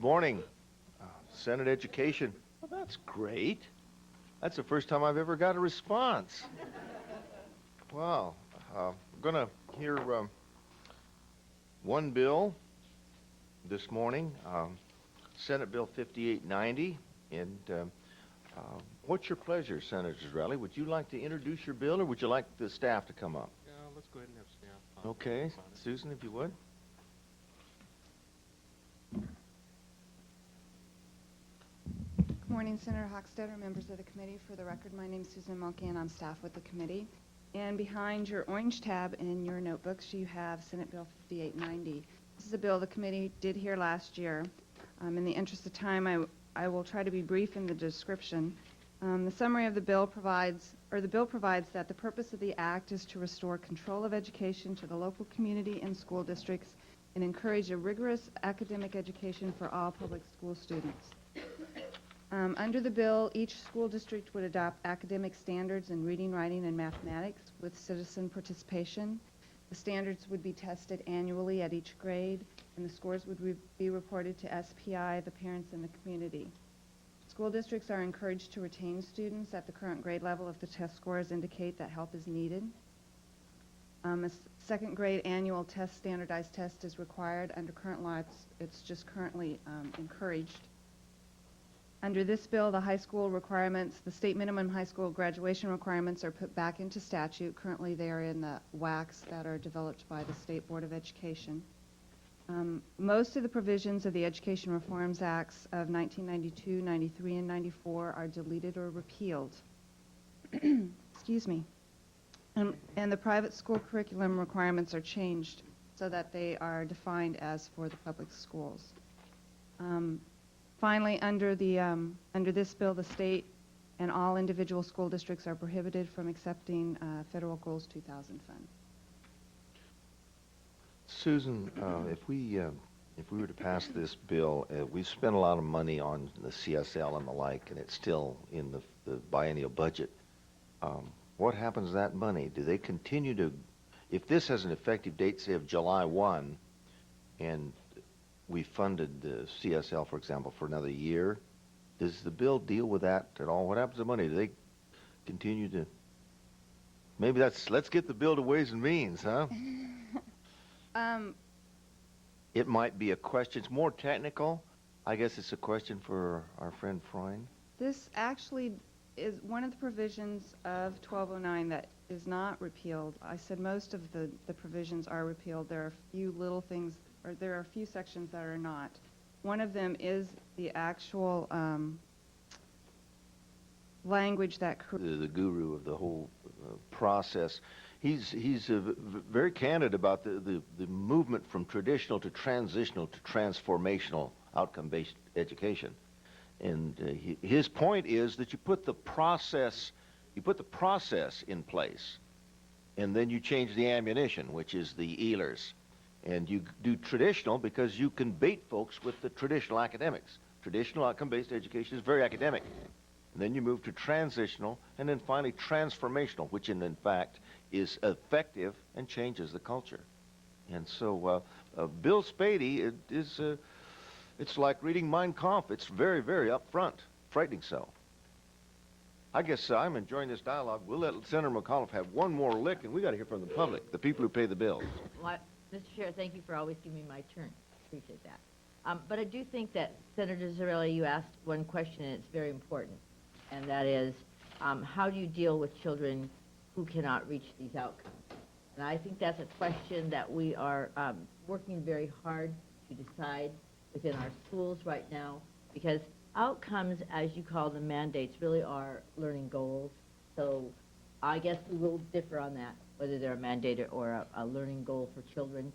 morning. Senate Education. Well, that's great. That's the first time I've ever got a response. Wow. We're going to hear one bill this morning, Senate Bill 5890. And what's your pleasure, Senator Zrelli? Would you like to introduce your bill, or would you like the staff to come up? Yeah, let's go ahead and have staff. Okay. Susan, if you would. Good morning, Senator Hochstetter, members of the committee. For the record, my name is Susan Mulkey, and I'm staff with the committee. And behind your orange tab in your notebooks, you have Senate Bill 5890. This is a bill the committee did hear last year. In the interest of time, I will try to be brief in the description. The summary of the bill provides that the purpose of the act is to restore control of education to the local community and school districts and encourage a rigorous academic education for all public school students. Under the bill, each school district would adopt academic standards in reading, writing, and mathematics with citizen participation. The standards would be tested annually at each grade, and the scores would be reported to SPI, the parents, and the community. School districts are encouraged to retain students at the current grade level if the test scores indicate that help is needed. A second grade annual test, standardized test, is required. Under current law, it's just currently encouraged. Under this bill, the high school requirements, the state minimum high school graduation requirements are put back into statute. Currently, they are in the WACs that are developed by the State Board of Education. Most of the provisions of the Education Reforms Acts of 1992, 93, and 94 are deleted or repealed. Excuse me. And the private school curriculum requirements are changed so that they are defined as for the public schools. Finally, under this bill, the state and all individual school districts are prohibited from accepting federal Goals 2000 funds. Susan, if we were to pass this bill, we've spent a lot of money on the CSL and the like, and it's still in the biennial budget. What happens to that money? Do they continue to, if this has an effective date, say, of July 1, and we funded the CSL, for example, for another year, does the bill deal with that at all? What happens to the money? Do they continue to, maybe let's get the bill to Ways and Means, huh? It might be a question. It's more technical. I guess it's a question for our friend Freund. This actually is one of the provisions of 1209 that is not repealed. I said most of the provisions are repealed. There are a few little things, or there are a few sections that are not. One of them is the actual language that the guru of the whole process. He's very candid about the movement from traditional to transitional to transformational outcome-based education. And his point is that you put the process in place, and then you change the ammunition, which is the ELers. And you do traditional because you can bait folks with the traditional academics. Traditional outcome-based education is very academic. And then you move to transitional, and then finally transformational, which in fact is effective and changes the culture. And so Bill Spady, it's like reading Mein Kampf. It's very, very upfront, frightening so. I guess I'm enjoying this dialogue. We'll let Senator McAuliffe have one more lick, and we got to hear from the public, the people who pay the bills. Well, Mr. Chair, thank you for always giving me my turn. Appreciate that. But I do think that, Senator Zrelli, you asked one question, and it's very important, and that is, how do you deal with children who cannot reach these outcomes? And I think that's a question that we are working very hard to decide within our schools right now, because outcomes, as you call them, mandates, really are learning goals. So I guess we will differ on that, whether they're a mandate or a learning goal for children.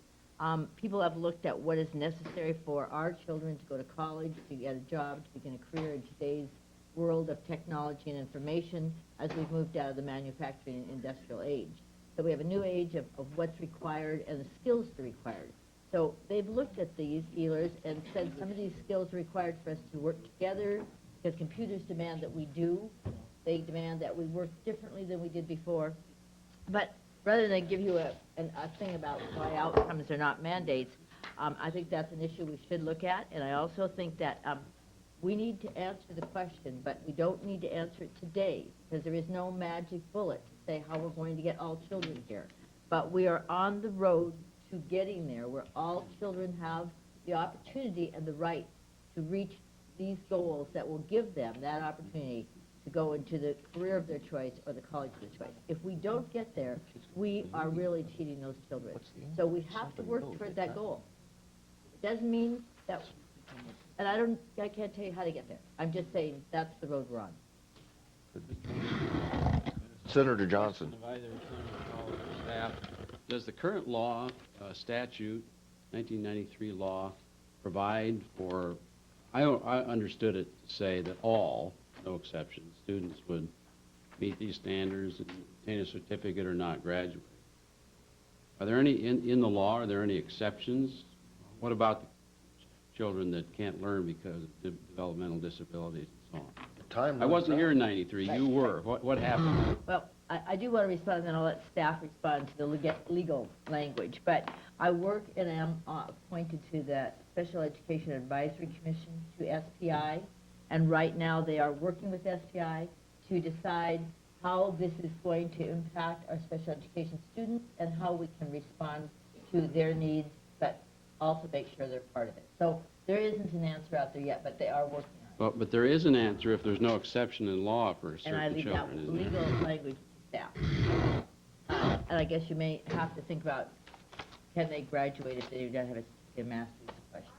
People have looked at what is necessary for our children to go to college, to get a job, to begin a career in today's world of technology and information as we've moved out of the manufacturing and industrial age. So we have a new age of what's required and the skills that are required. So they've looked at these ELers and said some of these skills are required for us to work together because computers demand that we do. They demand that we work differently than we did before. But rather than give you a thing about why outcomes are not mandates, I think that's an issue we should look at, and I also think that we need to answer the question, but we don't need to answer it today, because there is no magic bullet to say how we're going to get all children here. But we are on the road to getting there, where all children have the opportunity and the right to reach these goals that will give them that opportunity to go into the career of their choice or the college of their choice. If we don't get there, we are really cheating those children. So we have to work toward that goal. It doesn't mean that, and I can't tell you how to get there. I'm just saying that's the road we're on. Senator Johnson. Of either Senator or staff, does the current law, statute, 1993 law, provide for, I understood it to say that all, no exceptions, students would meet these standards and obtain a certificate or not graduate. Are there any, in the law, are there any exceptions? What about the children that can't learn because of developmental disabilities and so on? I wasn't here in 93, you were. What happened? Well, I do want to respond, and then I'll let staff respond to the legal language. But I work and am appointed to the Special Education Advisory Commission, to SPI, and right now they are working with SPI to decide how this is going to impact our special education students and how we can respond to their needs, but also make sure they're part of it. So there isn't an answer out there yet, but they are working on it. Well, but there is an answer if there's no exception in law for And I certain leave that children, isn't legal there? language to staff. And I guess you may have to think about, can they graduate if they don't have a master's question?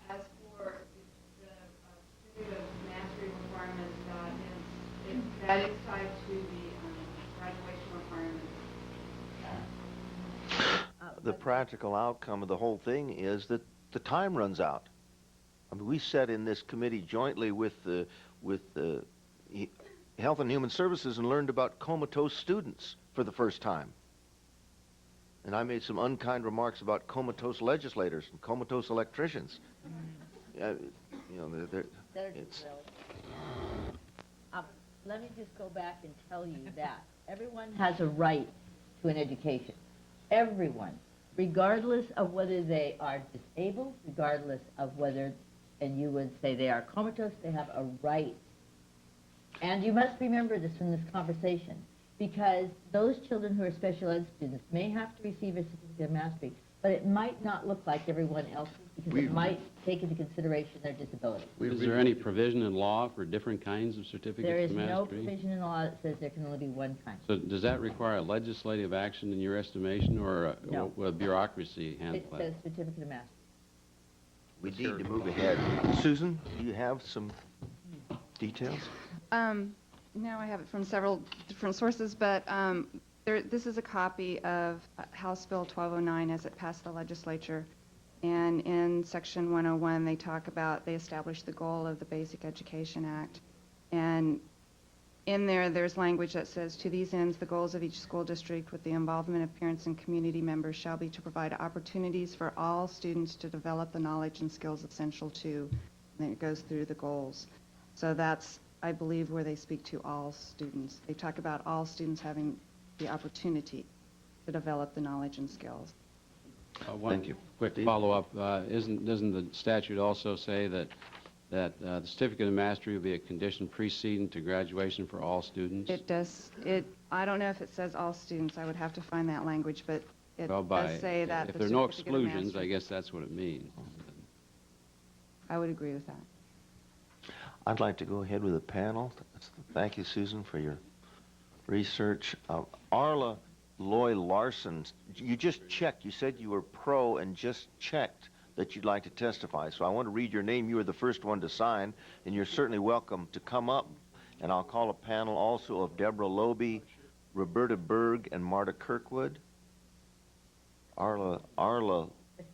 As for the student mastery requirements, that is tied to the graduation requirements. The practical outcome of the whole thing is that the time runs out. I mean, we sat in this committee jointly with the Health and Human Services and learned about comatose students for the first time. And I made some unkind remarks about comatose legislators and comatose electricians. You know, it's... Let me just go back and tell you that everyone has a right to an education. Everyone, regardless of whether they are disabled, regardless of whether, and you would say they are comatose, they have a right. And you must remember this from this conversation, because those children who are special ed students may have to receive a certificate of mastery, but it might not look like everyone else's, because it might take into consideration their disability. Is there any provision in law for different kinds of certificates There is of mastery? no provision in law that says there can only be one kind. So does that require a legislative action in your estimation, or No. will bureaucracy handle It that? says certificate of mastery. We need to move ahead. Susan, do you have some details? Now I have it from several different sources, but this is a copy of House Bill 1209 as it passed the legislature. And in Section 101, they establish the goal of the Basic Education Act. And in there's language that says, to these ends, the goals of each school district with the involvement of parents and community members shall be to provide opportunities for all students to develop the knowledge and skills essential to, and then it goes through the goals. So that's, I believe, where they speak to all students. They talk about all students having the opportunity to develop the knowledge and skills. One Thank you. quick Steve? follow-up. Doesn't the statute also say that the certificate of mastery will be a condition preceding to graduation for all students? It does, I don't know if it says all students, I would have to find that language, but it Well, does say that. if the there are no certificate of exclusions, I mastery- guess that's what it means. I would agree with that. I'd like to go ahead with the panel. Thank you, Susan, for your research. Arla Loy Larson, you just checked. You said you were pro and just checked that you'd like to testify. So I want to read your name. You were the first one to sign, and you're certainly welcome to come up. And I'll call a panel also of Deborah Loby, Roberta Berg, and Marta Kirkwood. Arla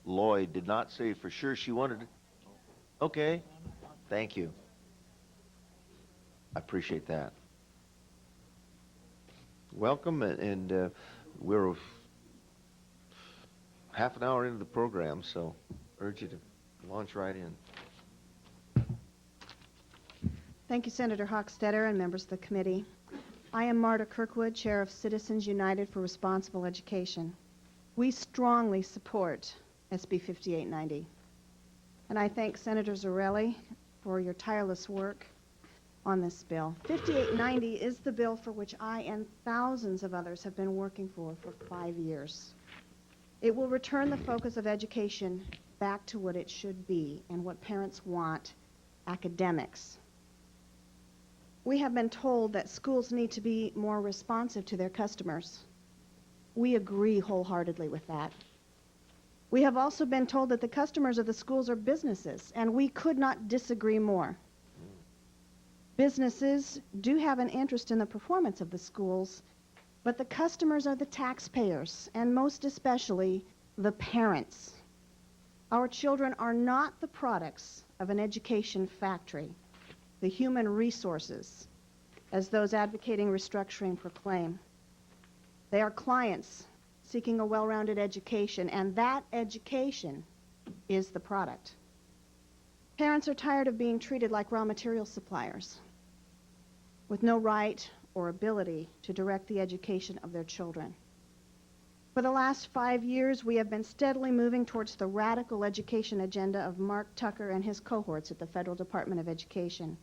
Lloyd did not say for sure she wanted it. Okay. Thank you. I appreciate that. Welcome, and we're half an hour into the program, so urge you to launch right in. Thank you, Senator Hochstetter and members of the committee. I am Marta Kirkwood, Chair of Citizens United for Responsible Education. We strongly support SB 5890. And I thank Senator Zarelli for your tireless work on this bill. 5890 is the bill for which I and thousands of others have been working for 5 years. It will return the focus of education back to what it should be and what parents want, academics. We have been told that schools need to be more responsive to their customers. We agree wholeheartedly with that. We have also been told that the customers of the schools are businesses, and we could not disagree more. Businesses do have an interest in the performance of the schools, but the customers are the taxpayers, and most especially the parents. Our children are not the products of an education factory, the human resources, as those advocating restructuring proclaim. They are clients seeking a well-rounded education, and that education is the product. Parents are tired of being treated like raw material suppliers, with no right or ability to direct the education of their children. For the last 5 years, we have been steadily moving towards the radical education agenda of Mark Tucker and his cohorts at the Federal Department of Education.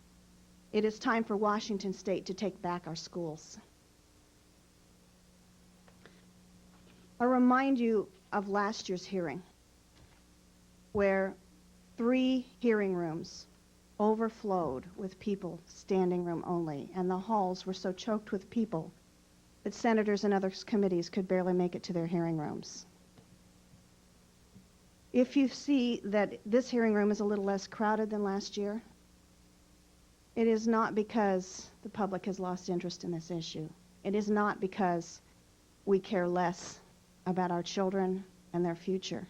It is time for Washington State to take back our schools. I remind you of last year's hearing, where 3 hearing rooms overflowed with people, standing room only, and the halls were so choked with people that senators and other committees could barely make it to their hearing rooms. If you see that this hearing room is a little less crowded than last year, it is not because the public has lost interest in this issue. It is not because we care less about our children and their future.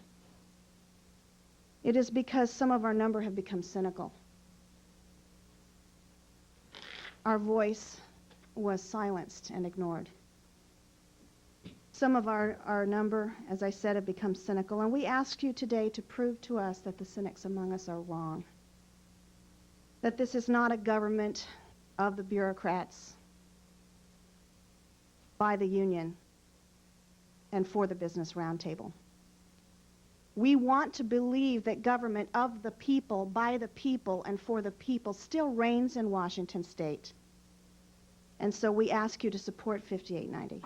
It is because some of our number have become cynical. Our voice was silenced and ignored. Some of our number, as I said, have become cynical, and we ask you today to prove to us that the cynics among us are wrong. That this is not a government of the bureaucrats, by the union, and for the Business Roundtable. We want to believe that government of the people, by the people, and for the people still reigns in Washington State. And so we ask you to support 5890.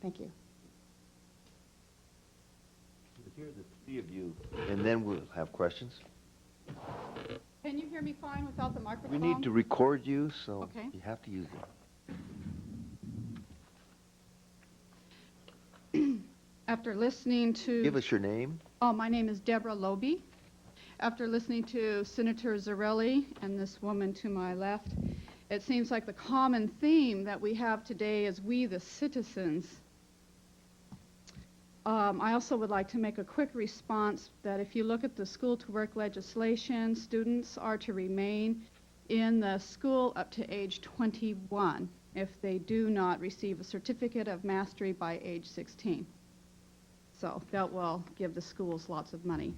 Thank you. We'll hear the 3 of you, and then we'll have questions. Can you hear me fine without the We microphone? need to record you, so Okay. you have to use it. After listening to... Give us your name. Oh, my name is Deborah Loby. After listening to Senator Zarelli and this woman to my left, it seems like the common theme that we have today is we, the citizens. I also would like to make a quick response that if you look at the school to work legislation, students are to remain in the school up to age 21 if they do not receive a certificate of mastery by age 16. So that will give the schools lots of money.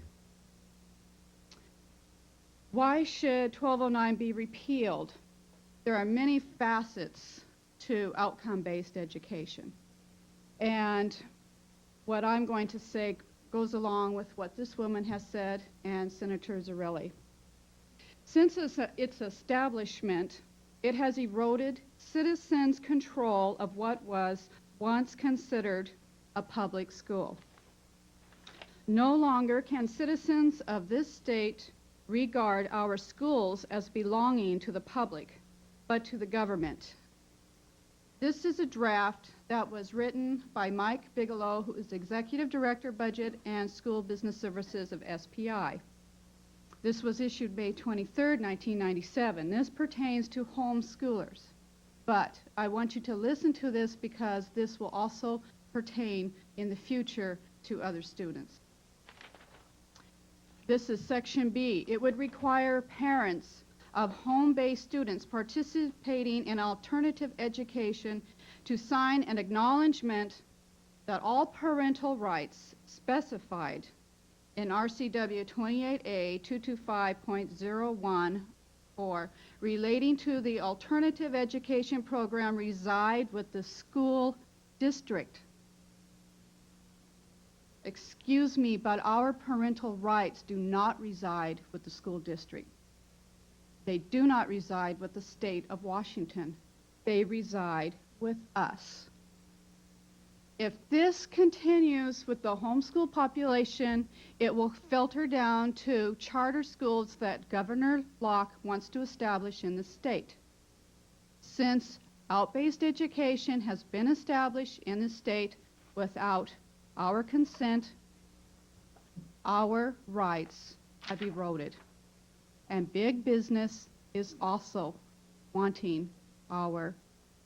Why should 1209 be repealed? There are many facets to outcome-based education. And what I'm going to say goes along with what this woman has said and Senator Zarelli. Since its establishment, it has eroded citizens' control of what was once considered a public school. No longer can citizens of this state regard our schools as belonging to the public, but to the government. This is a draft that was written by Mike Bigelow, who is Executive Director, Budget and School Business Services of SPI. This was issued May 23rd, 1997. This pertains to homeschoolers. But I want you to listen to this because this will also pertain in the future to other students. This is Section B. It would require parents of home-based students participating in alternative education to sign an acknowledgement that all parental rights specified in RCW 28A 225.01 or relating to the alternative education program reside with the school district. Excuse me, but our parental rights do not reside with the school district. They do not reside with the state of Washington. They reside with us. If this continues with the homeschool population, it will filter down to charter schools that Governor Locke wants to establish in the state. Since out-based education has been established in the state without our consent, our rights have eroded. And big business is also wanting our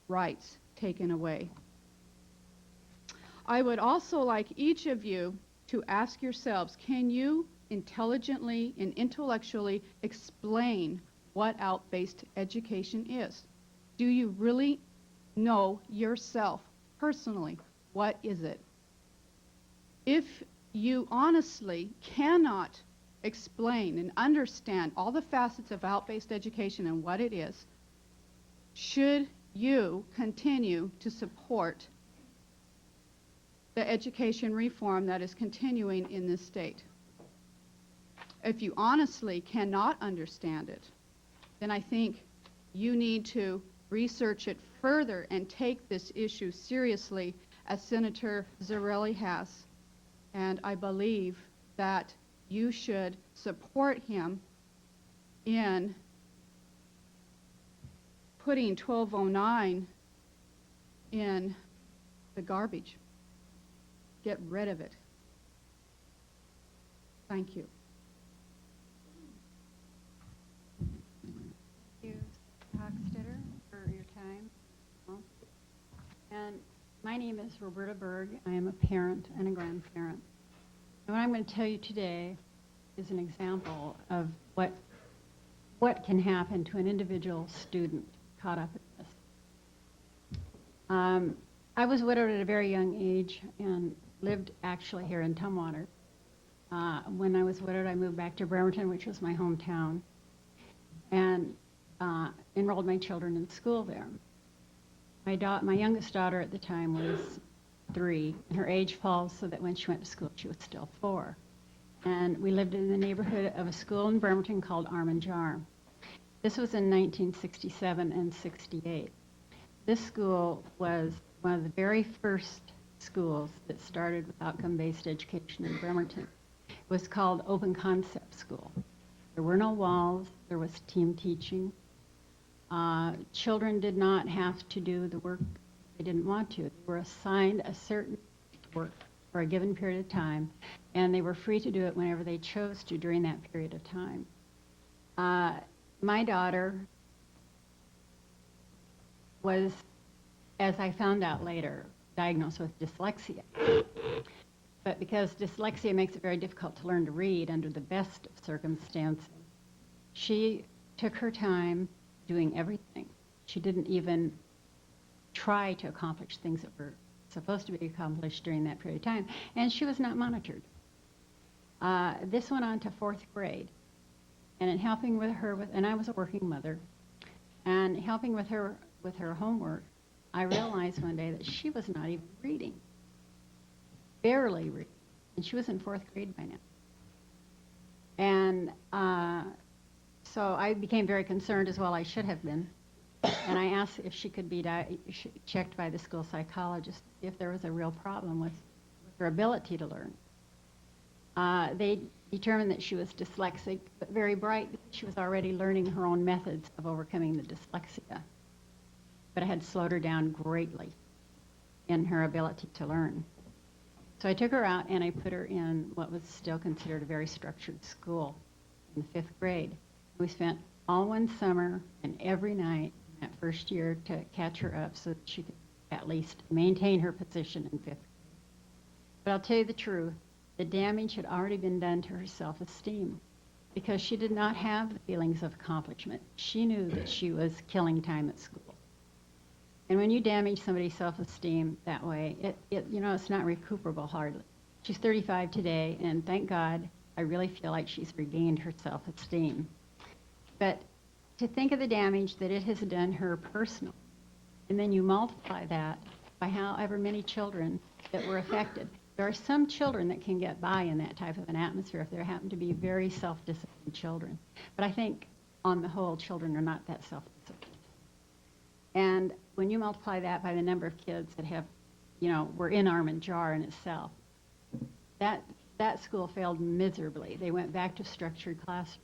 rights taken away. I would also like each of you to ask yourselves, can you intelligently and intellectually explain what out-based education is? Do you really know yourself personally? What is it? If you honestly cannot explain and understand all the facets of out-based education and what it is, should you continue to support the education reform that is continuing in this state? If you honestly cannot understand it, then I think you need to research it further and take this issue seriously, as Senator Zarelli has. And I believe that you should support him in putting 1209 in the garbage. Get rid of it. Thank you. Thank you, Hochstetter, for your time. And my name is Roberta Berg. I am a parent and a grandparent. And what I'm going to tell you today is an example of what can happen to an individual student caught up in this. I was widowed at a very young age and lived actually here in Tumwater. When I was widowed, I moved back to Bremerton, which was my hometown, and enrolled my children in school there. My youngest daughter at the time was 3, and her age falls so that when she went to school, she was still 4. And we lived in the neighborhood of a school in Bremerton called Armin Jar. This was in 1967 and 68. This school was one of the very first schools that started with outcome-based education in Bremerton. It was called Open Concept School. There were no walls. There was team teaching. Children did not have to do the work they didn't want to. They were assigned a certain work for a given period of time, and they were free to do it whenever they chose to during that period of time. My daughter was, as I found out later, diagnosed with dyslexia. But because dyslexia makes it very difficult to learn to read under the best of circumstances, she took her time doing everything. She didn't even try to accomplish things that were supposed to be accomplished during that period of time, and she was not monitored. This went on to 4th grade, and in helping with her and I was a working mother, and helping with her homework, I realized one day that she was not even reading, barely reading, and she was in 4th grade by now. And so I became very concerned, as well I should have been, and I asked if she could be checked by the school psychologist if there was a real problem with her ability to learn. They determined that she was dyslexic, but very bright. She was already learning her own methods of overcoming the dyslexia. But it had slowed her down greatly in her ability to learn. So I took her out and I put her in what was still considered a very structured school in the 5th grade. We spent all one summer and every night that first year to catch her up so that she could at least maintain her position in 5th grade. But I'll tell you the truth, the damage had already been done to her self-esteem because she did not have the feelings of accomplishment. She knew that she was killing time at school. And when you damage somebody's self-esteem that way, it's not recuperable hardly. She's 35 today, and thank God I really feel like she's regained her self-esteem. But to think of the damage that it has done her personally, and then you multiply that by however many children that were affected. There are some children that can get by in that type of an atmosphere if there happen to be very self-disciplined children. But I think, on the whole, children are not that self-disciplined. And when you multiply that by the number of kids that have, were in arm and jar in itself, that school failed miserably. They went back to structured classrooms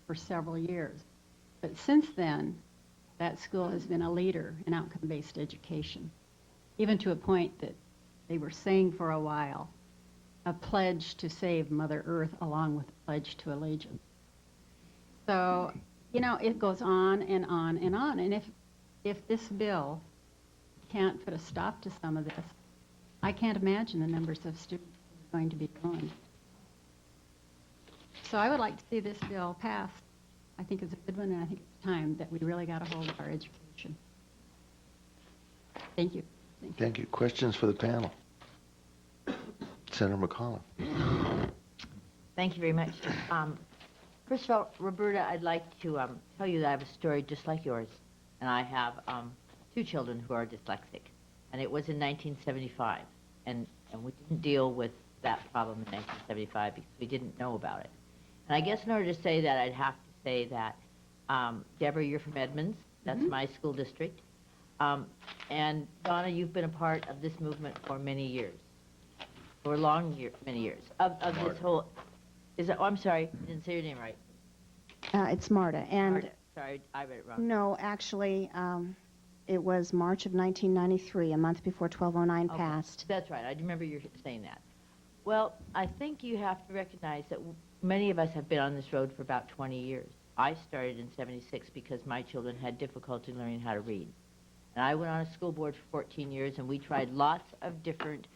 for several years. But since then, that school has been a leader in outcome-based education, even to a point that they were saying for a while a pledge to save Mother Earth along with a pledge to allegiance. So, it goes on and on and on. And if this bill can't put a stop to some of this, I can't imagine the numbers of students who are going to be ruined. So I would like to see this bill passed. I think it's a good one, and I think it's time that we really got a hold of our education. Thank you. Thank you. Questions for the panel? Senator McAuliffe. Thank you very much. First of all, Roberta, I'd like to tell you that I have a story just like yours, and I have 2 children who are dyslexic, and it was in 1975, and we didn't deal with that problem in 1975 because we didn't know about it. And I guess in order to say that, I'd have to say that, Deborah, you're from Edmonds. That's my school district. And Donna, you've been a part of this movement for many years, for many years. Of this whole, I'm sorry, I didn't say your name right. It's Marta. And Marta. Sorry, I read it wrong. no, actually, it was March of 1993, a month before 1209 Okay. passed. That's right. I remember you saying that. Well, I think you have to recognize that many of us have been on this road for about 20 years. I started in 76 because my children had difficulty learning how to read. And I went on a school board for 14 years, and we tried lots of different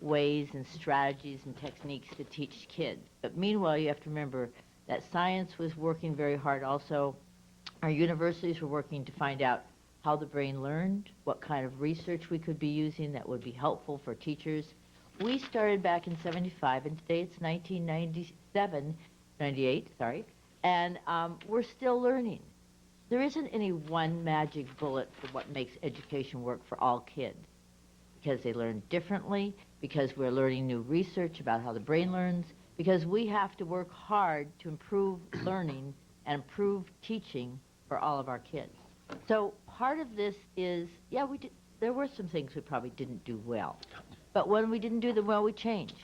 ways and strategies and techniques to teach kids. But meanwhile, you have to remember that science was working very hard also. Our universities were working to find out how the brain learned, what kind of research we could be using that would be helpful for teachers. We started back in 75, and today it's 98, and we're still learning. There isn't any one magic bullet for what makes education work for all kids, because they learn differently, because we're learning new research about how the brain learns, because we have to work hard to improve learning and improve teaching for all of our kids. So part of this is, there were some things we probably didn't do well. But when we didn't do them well, we changed.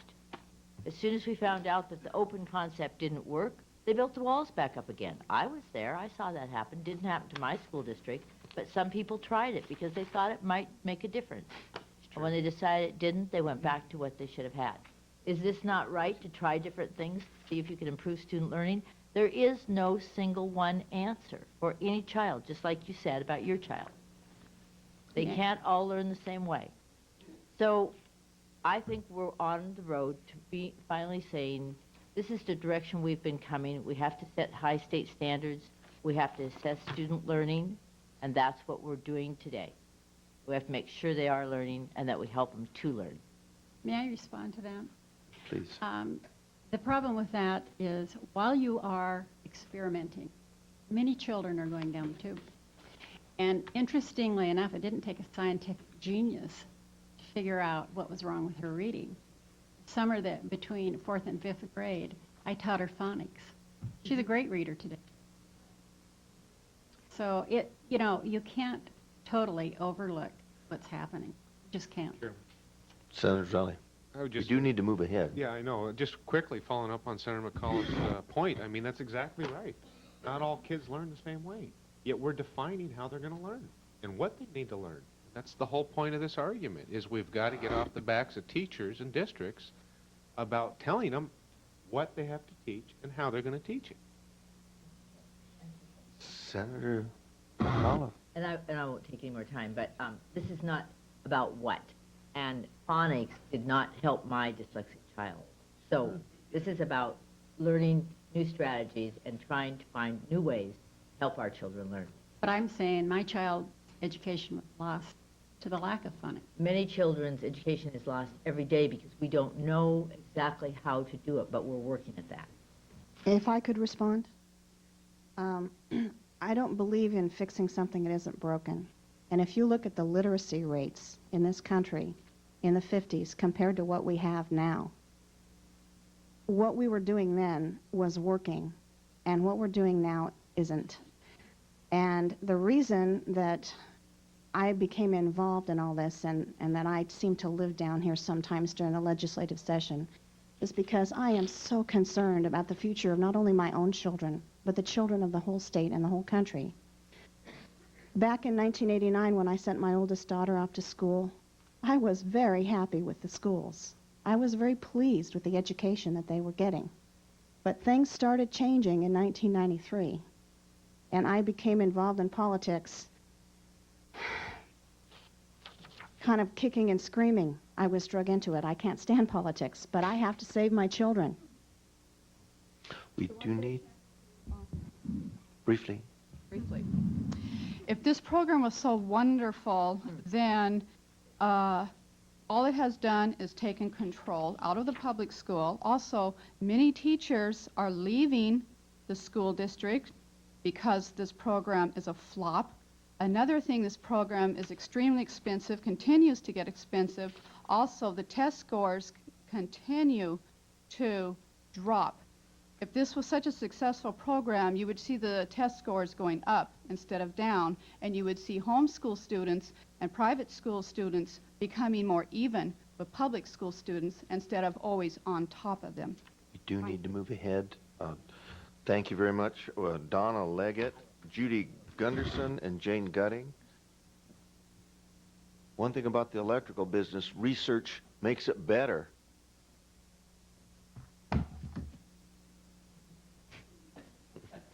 As soon as we found out that the open concept didn't work, they built the walls back up again. I was there. I saw that happen. Didn't happen to my school district, but some people tried it because they thought it might make a difference. And when they decided it didn't, they went back to what they should have had. Is this not right, to try different things, see if you can improve student learning? There is no single one answer for any child, just like you said about your child. They can't all learn the same way. So I think we're on the road to be finally saying, this is the direction we've been coming. We have to set high state standards. We have to assess student learning, and that's what we're doing today. We have to make sure they are learning and that we help them to learn. May I respond to that? Please. The problem with that is, while you are experimenting, many children are going down the tube. And interestingly enough, it didn't take a scientific genius to figure out what was wrong with her reading. Summer that between 4th and 5th grade, I taught her phonics. She's a great reader today. So you can't totally overlook what's happening. You just can't. Sure. Senator Zolli. I would We just, do need to move ahead. yeah, I know. Just quickly following up on Senator McCullough's point, I mean, that's exactly right. Not all kids learn the same way. Yet we're defining how they're going to learn and what they need to learn. That's the whole point of this argument, is we've got to get off the backs of teachers and districts about telling them what they have to teach and how they're going to teach it. Senator McAuliffe. And I won't take any more time, but this is not about what. And phonics did not help my dyslexic child. So this is about learning new strategies and trying to find new ways to help our children learn. But I'm saying my child's education was lost to the lack of phonics. Many children's education is lost every day because we don't know exactly how to do it, but we're working at that. If I could respond? Um, I don't believe in fixing something that isn't broken. And if you look at the literacy rates in this country in the 50s compared to what we have now, what we were doing then was working, and what we're doing now isn't. And the reason that I became involved in all this and that I seem to live down here sometimes during the legislative session is because I am so concerned about the future of not only my own children, but the children of the whole state and the whole country. Back in 1989, when I sent my oldest daughter off to school, I was very happy with the schools. I was very pleased with the education that they were getting. But things started changing in 1993, and I became involved in politics, kind of kicking and screaming. I was drug into it. I can't stand politics, but I have to save my children. We do need, briefly, Briefly. If this program was so wonderful, then all it has done is taken control out of the public school. Also, many teachers are leaving the school district because this program is a flop. Another thing, this program is extremely expensive, continues to get expensive. Also, the test scores continue to drop. If this was such a successful program, you would see the test scores going up instead of down, and you would see homeschool students and private school students becoming more even with public school students instead of always on top of them. we do need to move ahead. Thank you very much, Donna Leggett, Judy Gunderson, and Jane Gutting. One thing about the electrical business, research makes it better.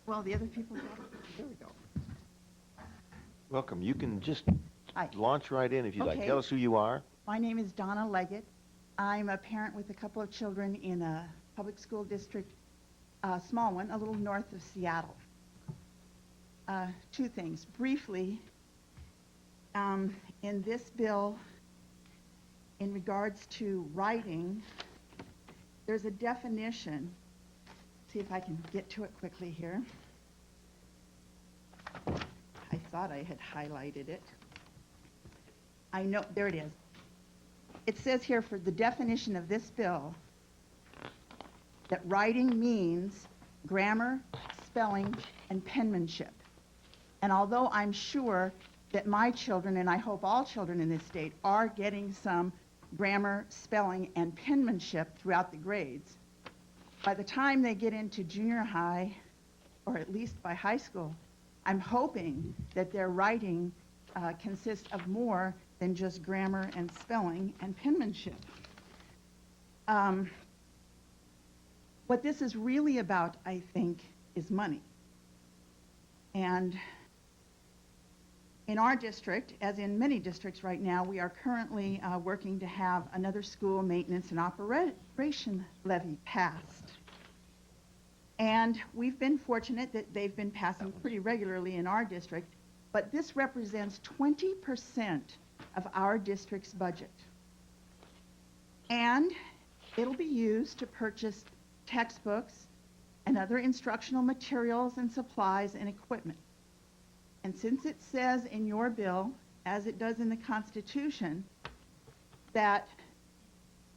Well, the other people got it. There we go. Welcome. You can just Hi. launch right in if you'd like. Okay. Tell us who you are. My name is Donna Leggett. I'm a parent with a couple of children in a public school district, a small one, a little north of Seattle. Two things. Briefly, in this bill, in regards to writing, there's a definition. See if I can get to it quickly here. I thought I had highlighted it. I know, there it is. It says here for the definition of this bill that writing means grammar, spelling, and penmanship. And although I'm sure that my children, and I hope all children in this state, are getting some grammar, spelling, and penmanship throughout the grades, by the time they get into junior high, or at least by high school, I'm hoping that their writing consists of more than just grammar and spelling and penmanship. What this is really about, I think, is money. And in our district, as in many districts right now, we are currently working to have another school maintenance and operation levy passed. And we've been fortunate that they've been passing pretty regularly in our district, but this represents 20% of our district's budget. And it'll be used to purchase textbooks and other instructional materials and supplies and equipment. And since it says in your bill, as it does in the Constitution, that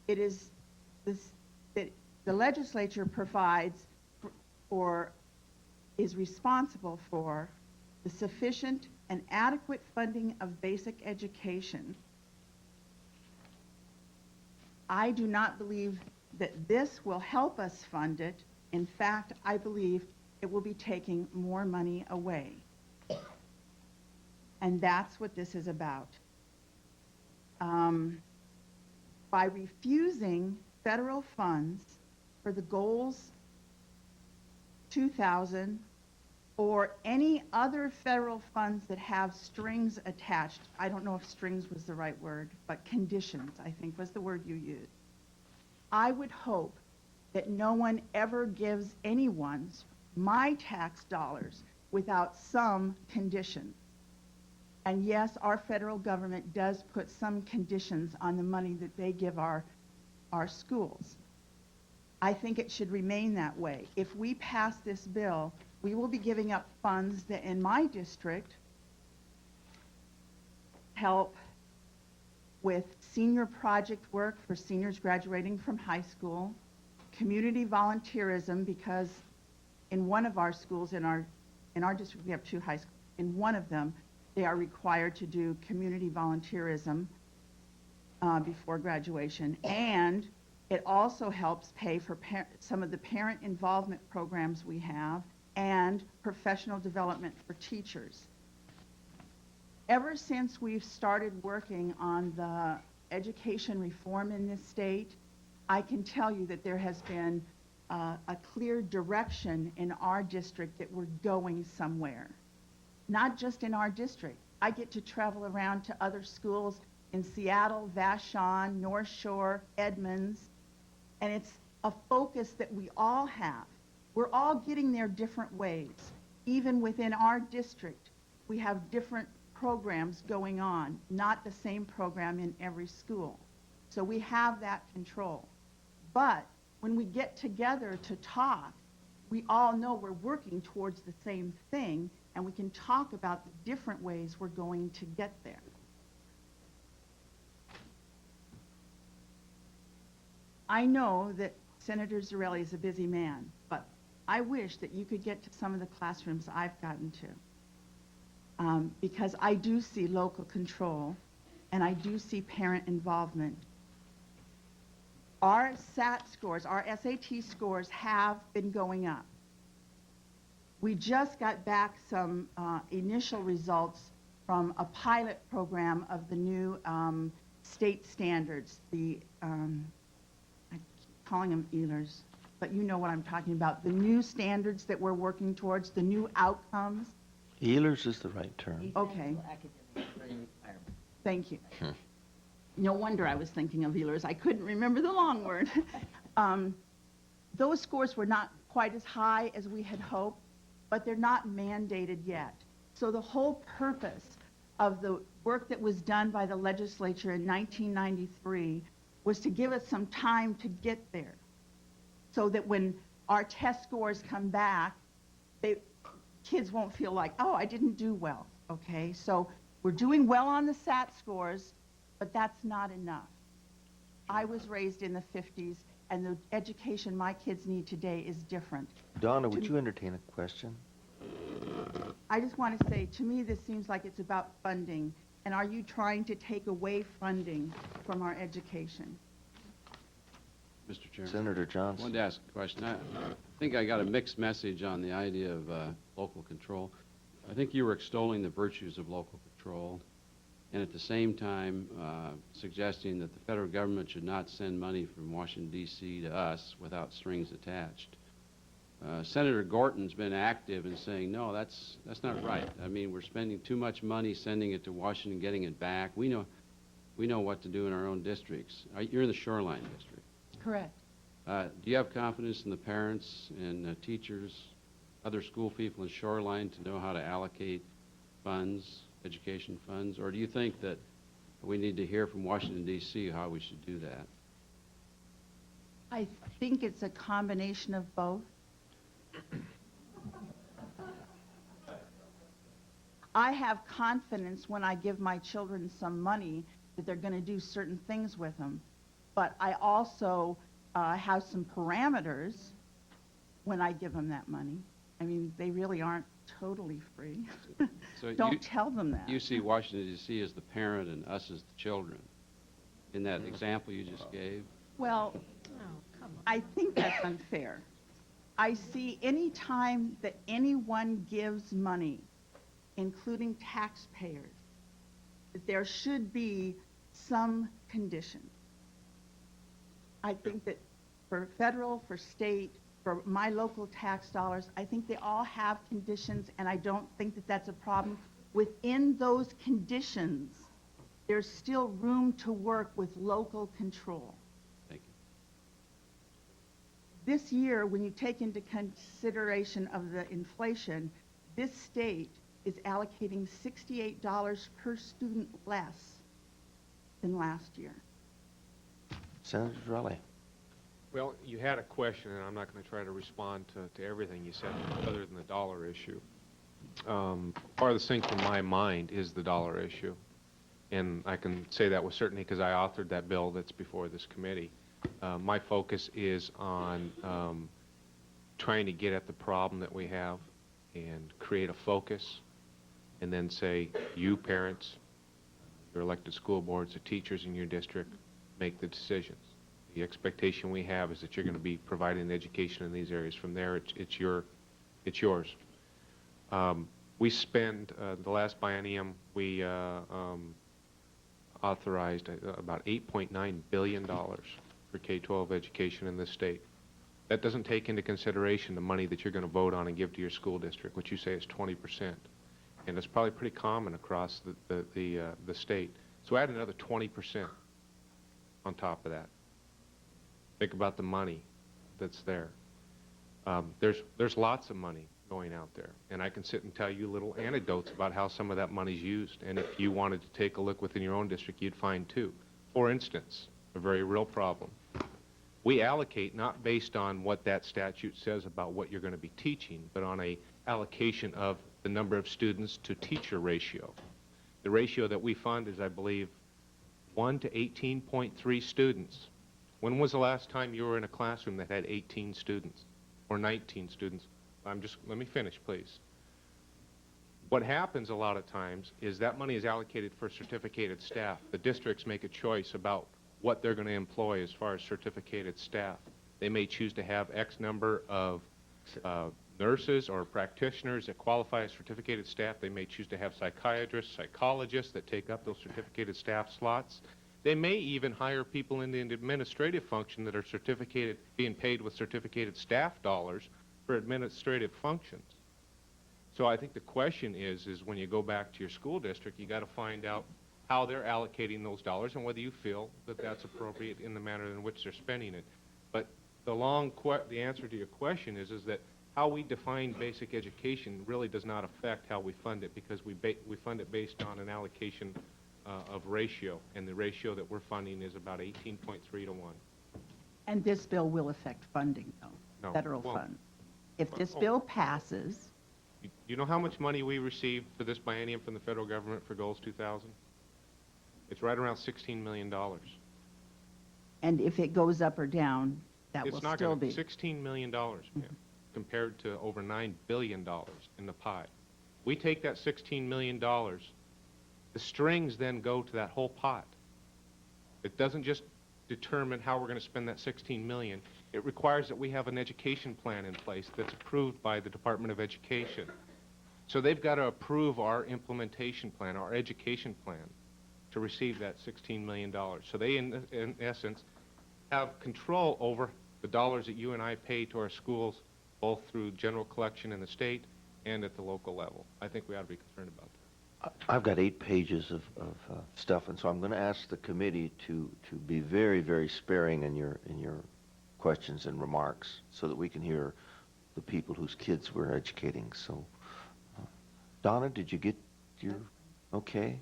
it is this, that the legislature provides or is responsible for the sufficient and adequate funding of basic education, I do not believe that this will help us fund it. In fact, I believe it will be taking more money away. And that's what this is about. By refusing federal funds for the Goals 2000 or any other federal funds that have strings attached, I don't know if strings was the right word, but conditions, I think was the word you used. I would hope that no one ever gives anyone's, my tax dollars, without some condition. And yes, our federal government does put some conditions on the money that they give our schools. I think it should remain that way. If we pass this bill, we will be giving up funds that in my district help with senior project work for seniors graduating from high school, community volunteerism, because in one of our schools, in our district, we have 2 high schools. In one of them, they are required to do community volunteerism before graduation. And it also helps pay for some of the parent involvement programs we have and professional development for teachers. Ever since we've started working on the education reform in this state, I can tell you that there has been a clear direction in our district that we're going somewhere. Not just in our district. I get to travel around to other schools in Seattle, Vashon, North Shore, Edmonds, and it's a focus that we all have. We're all getting there different ways. Even within our district, we have different programs going on, not the same program in every school. So we have that control. But when we get together to talk, we all know we're working towards the same thing, and we can talk about the different ways we're going to get there. I know that Senator Zarelli is a busy man, but I wish that you could get to some of the classrooms I've gotten to, because I do see local control, and I do see parent involvement. Our SAT scores, our SAT scores have been going up. We just got back some initial results from a pilot program of the new state standards, I'm calling them ELERs, but you know what I'm talking about, the new standards that we're working towards, the new outcomes. ELERs is the right term. Okay. Academic learning requirements. Thank you. No wonder I was thinking of ELERs. I couldn't remember the long word. Those scores were not quite as high as we had hoped, but they're not mandated yet. So the whole purpose of the work that was done by the legislature in 1993 was to give us some time to get there, so that when our test scores come back, kids won't feel like, oh, I didn't do well, okay? So we're doing well on the SAT scores, but that's not enough. I was raised in the 50s, and the education my kids need today is different. Donna, would you entertain a question? I just want to say, to me, this seems like it's about funding. And are you trying to take away funding from our education? Mr. Chairman. Senator I Johnson. wanted to ask a question. I think I got a mixed message on the idea of local control. I think you were extolling the virtues of local control, and at the same time suggesting that the federal government should not send money from Washington, D.C. to us without strings attached. Senator Gorton's been active in saying, no, that's not right. I mean, we're spending too much money sending it to Washington, getting it back. We know what to do in our own districts. You're in the Shoreline District. Correct. Do you have confidence in the parents and teachers, other school people in Shoreline to know how to allocate funds, education funds? Or do you think that we need to hear from Washington, D.C. how we should do that? I think it's a combination of both. I have confidence when I give my children some money that they're going to do certain things with them. But I also have some parameters when I give them that money. I mean, they really aren't totally free. So Don't tell them that. You see Washington, D.C. as the parent and us as the children in that example you just gave? Well, I think that's unfair. I see any time that anyone gives money, including taxpayers, that there should be some condition. I think that for federal, for state, for my local tax dollars, I think they all have conditions, and I don't think that that's a problem. Within those conditions, there's still room to work with local control. Thank you. This year, when you take into consideration of the inflation, this state is allocating $68 per student less than last year. Senator Raleigh. Well, you had a question, and I'm not going to try to respond to everything you said other than the dollar issue. Farthest thing from my mind is the dollar issue. And I can say that with certainty because I authored that bill that's before this committee. My focus is on trying to get at the problem that we have and create a focus, and then say, you parents, your elected school boards, the teachers in your district, make the decisions. The expectation we have is that you're going to be providing education in these areas. From there, it's yours. We spend, the last biennium, we authorized about $8.9 billion for K-12 education in this state. That doesn't take into consideration the money that you're going to vote on and give to your school district, which you say is 20%. And it's probably pretty common across the state. So add another 20% on top of that. Think about the money that's there. There's lots of money going out there, and I can sit and tell you little anecdotes about how some of that money's used, and if you wanted to take a look within your own district, you'd find too. For instance, a very real problem. We allocate not based on what that statute says about what you're going to be teaching, but on a allocation of the number of students to teacher ratio. The ratio that we fund is, I believe, 1 to 18.3 students. When was the last time you were in a classroom that had 18 students or 19 students? Let me finish, please. What happens a lot of times is that money is allocated for certificated staff. The districts make a choice about what they're going to employ as far as certificated staff. They may choose to have X number of nurses or practitioners that qualify as certificated staff. They may choose to have psychiatrists, psychologists that take up those certificated staff slots. They may even hire people in the administrative function that are certificated, being paid with certificated staff dollars for administrative functions. So I think the question is when you go back to your school district, you got to find out how they're allocating those dollars and whether you feel that that's appropriate in the manner in which they're spending it. But the answer to your question is that how we define basic education really does not affect how we fund it, because we fund it based on an allocation of ratio, and the ratio that we're funding is about 18.3 to 1. And this bill will affect funding, though, No, federal it won't. funds. If this bill passes, You know how much money we received for this biennium from the federal government for Goals 2000? It's right around $16 million. and if it goes up or down, that will It's not still going to be. $16 million, ma'am, compared to over $9 billion in the pie. We take that $16 million, the strings then go to that whole pot. It doesn't just determine how we're going to spend that $16 million. It requires that we have an education plan in place that's approved by the Department of Education. So they've got to approve our implementation plan, our education plan, to receive that $16 million. So they, in essence, have control over the dollars that you and I pay to our schools, both through general collection in the state and at the local level. I think we ought to be concerned about that. I've got 8 pages of stuff, and so I'm going to ask the committee to be very, very sparing in your questions and remarks, so that we can hear the people whose kids we're educating. So, Donna, did you get your? Okay.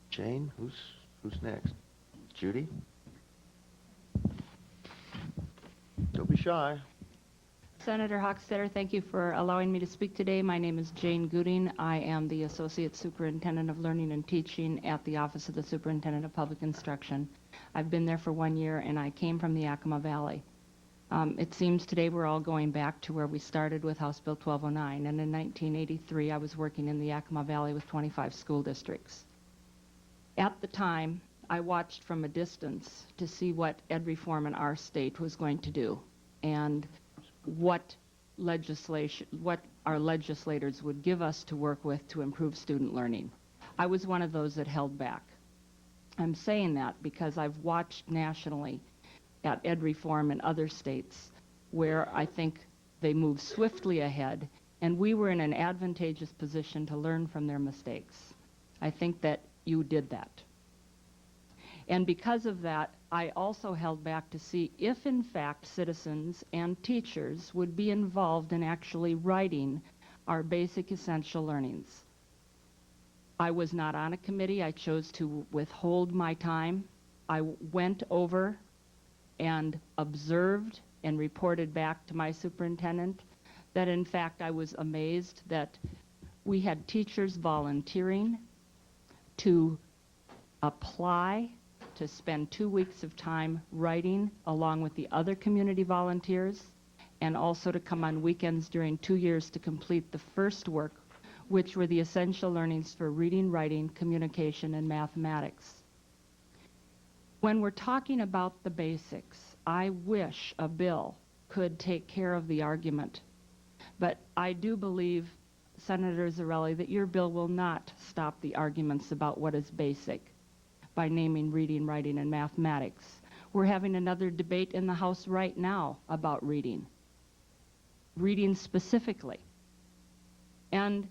Jane, who's next? Judy. Don't be shy. Senator Hochstetter, thank you for allowing me to speak today. My name is Jane Gooding. I am the Associate Superintendent of Learning and Teaching at the Office of the Superintendent of Public Instruction. I've been there for 1 year, and I came from the Yakima Valley. It seems today we're all going back to where we started with House Bill 1209, and in 1983 I was working in the Yakima Valley with 25 school districts. At the time, I watched from a distance to see what ed reform in our state was going to do, and what our legislators would give us to work with to improve student learning. I was one of those that held back. I'm saying that because I've watched nationally at ed reform in other states where I think they move swiftly ahead, and we were in an advantageous position to learn from their mistakes. I think that you did that. And because of that, I also held back to see if, in fact, citizens and teachers would be involved in actually writing our basic essential learnings. I was not on a committee. I chose to withhold my time. I went over and observed and reported back to my superintendent that in fact I was amazed that we had teachers volunteering to apply to spend 2 weeks of time writing along with the other community volunteers, and also to come on weekends during 2 years to complete the first work, which were the essential learnings for reading, writing, communication, and mathematics. When we're talking about the basics, I wish a bill could take care of the argument, but I do believe, Senator Zarelli, that your bill will not stop the arguments about what is basic by naming reading, writing, and mathematics. We're having another debate in the House right now about reading specifically. And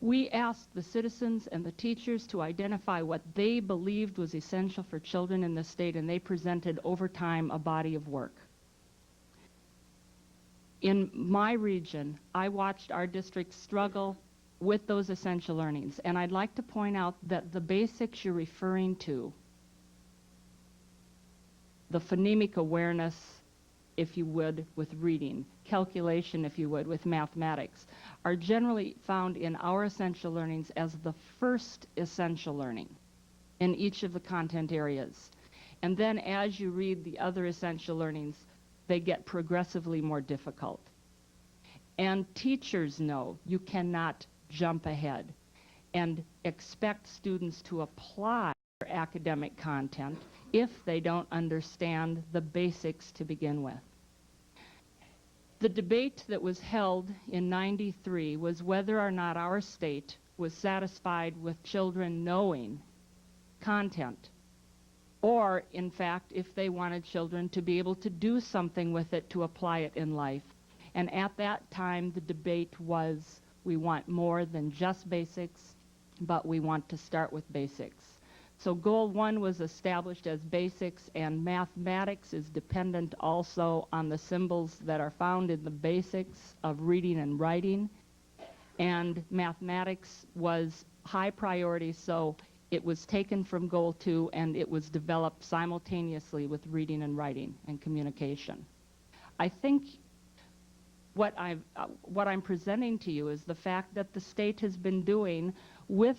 we asked the citizens and the teachers to identify what they believed was essential for children in the state, and they presented over time a body of work. In my region, I watched our district struggle with those essential learnings, and I'd like to point out that the basics you're referring to, the phonemic awareness, if you would, with reading, calculation, if you would, with mathematics, are generally found in our essential learnings as the first essential learning in each of the content areas. And then as you read the other essential learnings, they get progressively more difficult. And teachers know you cannot jump ahead and expect students to apply their academic content if they don't understand the basics to begin with. The debate that was held in '93 was whether or not our state was satisfied with children knowing content, or in fact if they wanted children to be able to do something with it to apply it in life. And at that time the debate was, we want more than just basics, but we want to start with basics. So goal 1 was established as basics, and mathematics is dependent also on the symbols that are found in the basics of reading and writing. And mathematics was high priority, so it was taken from goal 2 and it was developed simultaneously with reading and writing and communication. I think what I'm presenting to you is the fact that the state has been doing with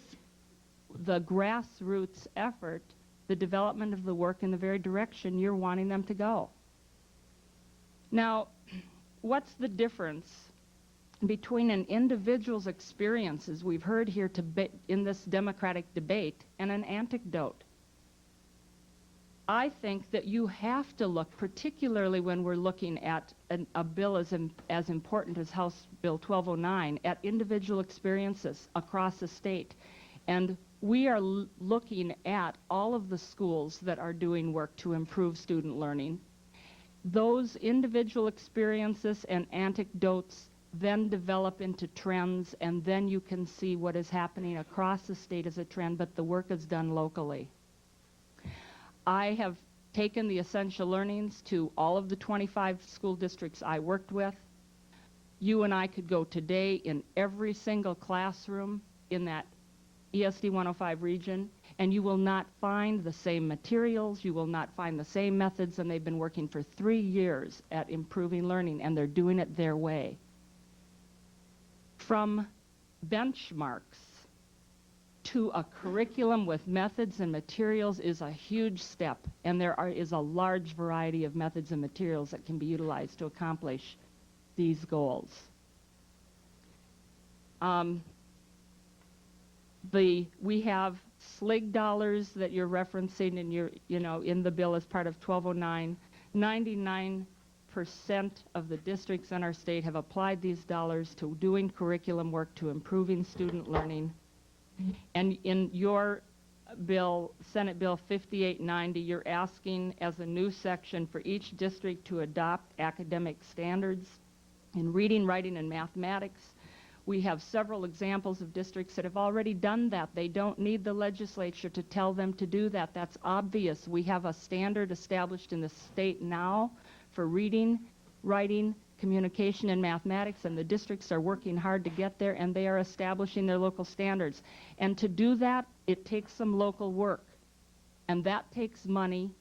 the grassroots effort the development of the work in the very direction you're wanting them to go. Now, what's the difference between an individual's experiences we've heard here in this democratic debate and an anecdote? I think that you have to look, particularly when we're looking at a bill as important as House Bill 1209, at individual experiences across the state. And we are looking at all of the schools that are doing work to improve student learning. Those individual experiences and anecdotes then develop into trends, and then you can see what is happening across the state as a trend, but the work is done locally. I have taken the essential learnings to all of the 25 school districts I worked with. You and I could go today in every single classroom in that ESD 105 region, and you will not find the same materials, you will not find the same methods, and they've been working for 3 years at improving learning, and they're doing it their way. From benchmarks to a curriculum with methods and materials is a huge step, and there is a large variety of methods and materials that can be utilized to accomplish these goals. We have SLIG dollars that you're referencing in the bill as part of 1209. 99% of the districts in our state have applied these dollars to doing curriculum work to improving student learning. And in your bill, Senate Bill 5890, you're asking as a new section for each district to adopt academic standards in reading, writing, and mathematics. We have several examples of districts that have already done that. They don't need the legislature to tell them to do that. That's obvious. We have a standard established in the state now for reading, writing, communication, and mathematics, and the districts are working hard to get there, and they are establishing their local standards. And to do that, it takes some local work, and that takes money,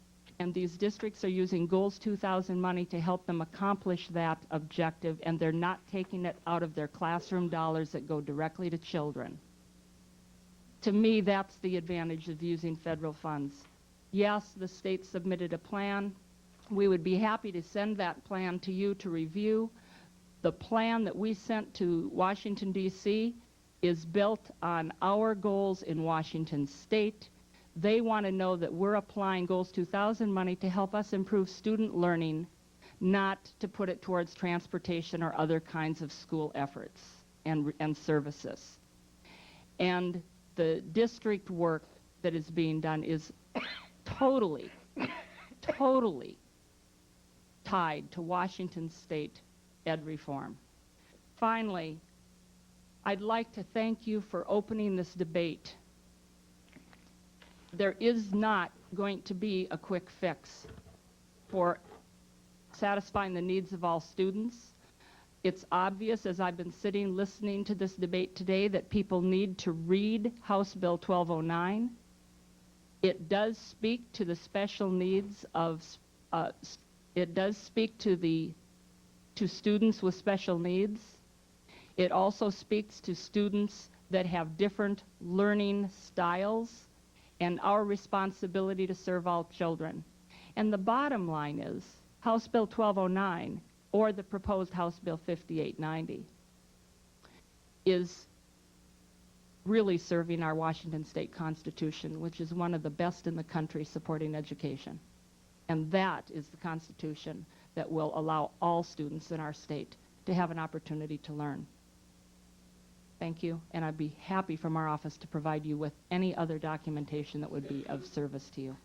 and these districts are using Goals 2000 money to help them accomplish that objective, and they're not taking it out of their classroom dollars that go directly to children. To me, that's the advantage of using federal funds. Yes, the state submitted a plan. We would be happy to send that plan to you to review. The plan that we sent to Washington, D.C. is built on our goals in Washington State. They want to know that we're applying Goals 2000 money to help us improve student learning, not to put it towards transportation or other kinds of school efforts and services. And the district work that is being done is totally tied to Washington State ed reform. Finally, I'd like to thank you for opening this debate. There is not going to be a quick fix for satisfying the needs of all students. It's obvious, as I've been sitting listening to this debate today, that people need to read House Bill 1209. It does speak to the special needs of, it does speak to students with special needs. It also speaks to students that have different learning styles and our responsibility to serve all children. And the bottom line is House Bill 1209 or the proposed House Bill 5890 is really serving our Washington State Constitution, which is one of the best in the country supporting education. And that is the Constitution that will allow all students in our state to have an opportunity to learn. Thank you, and I'd be happy from our office to provide you with any other documentation that would be of service to you.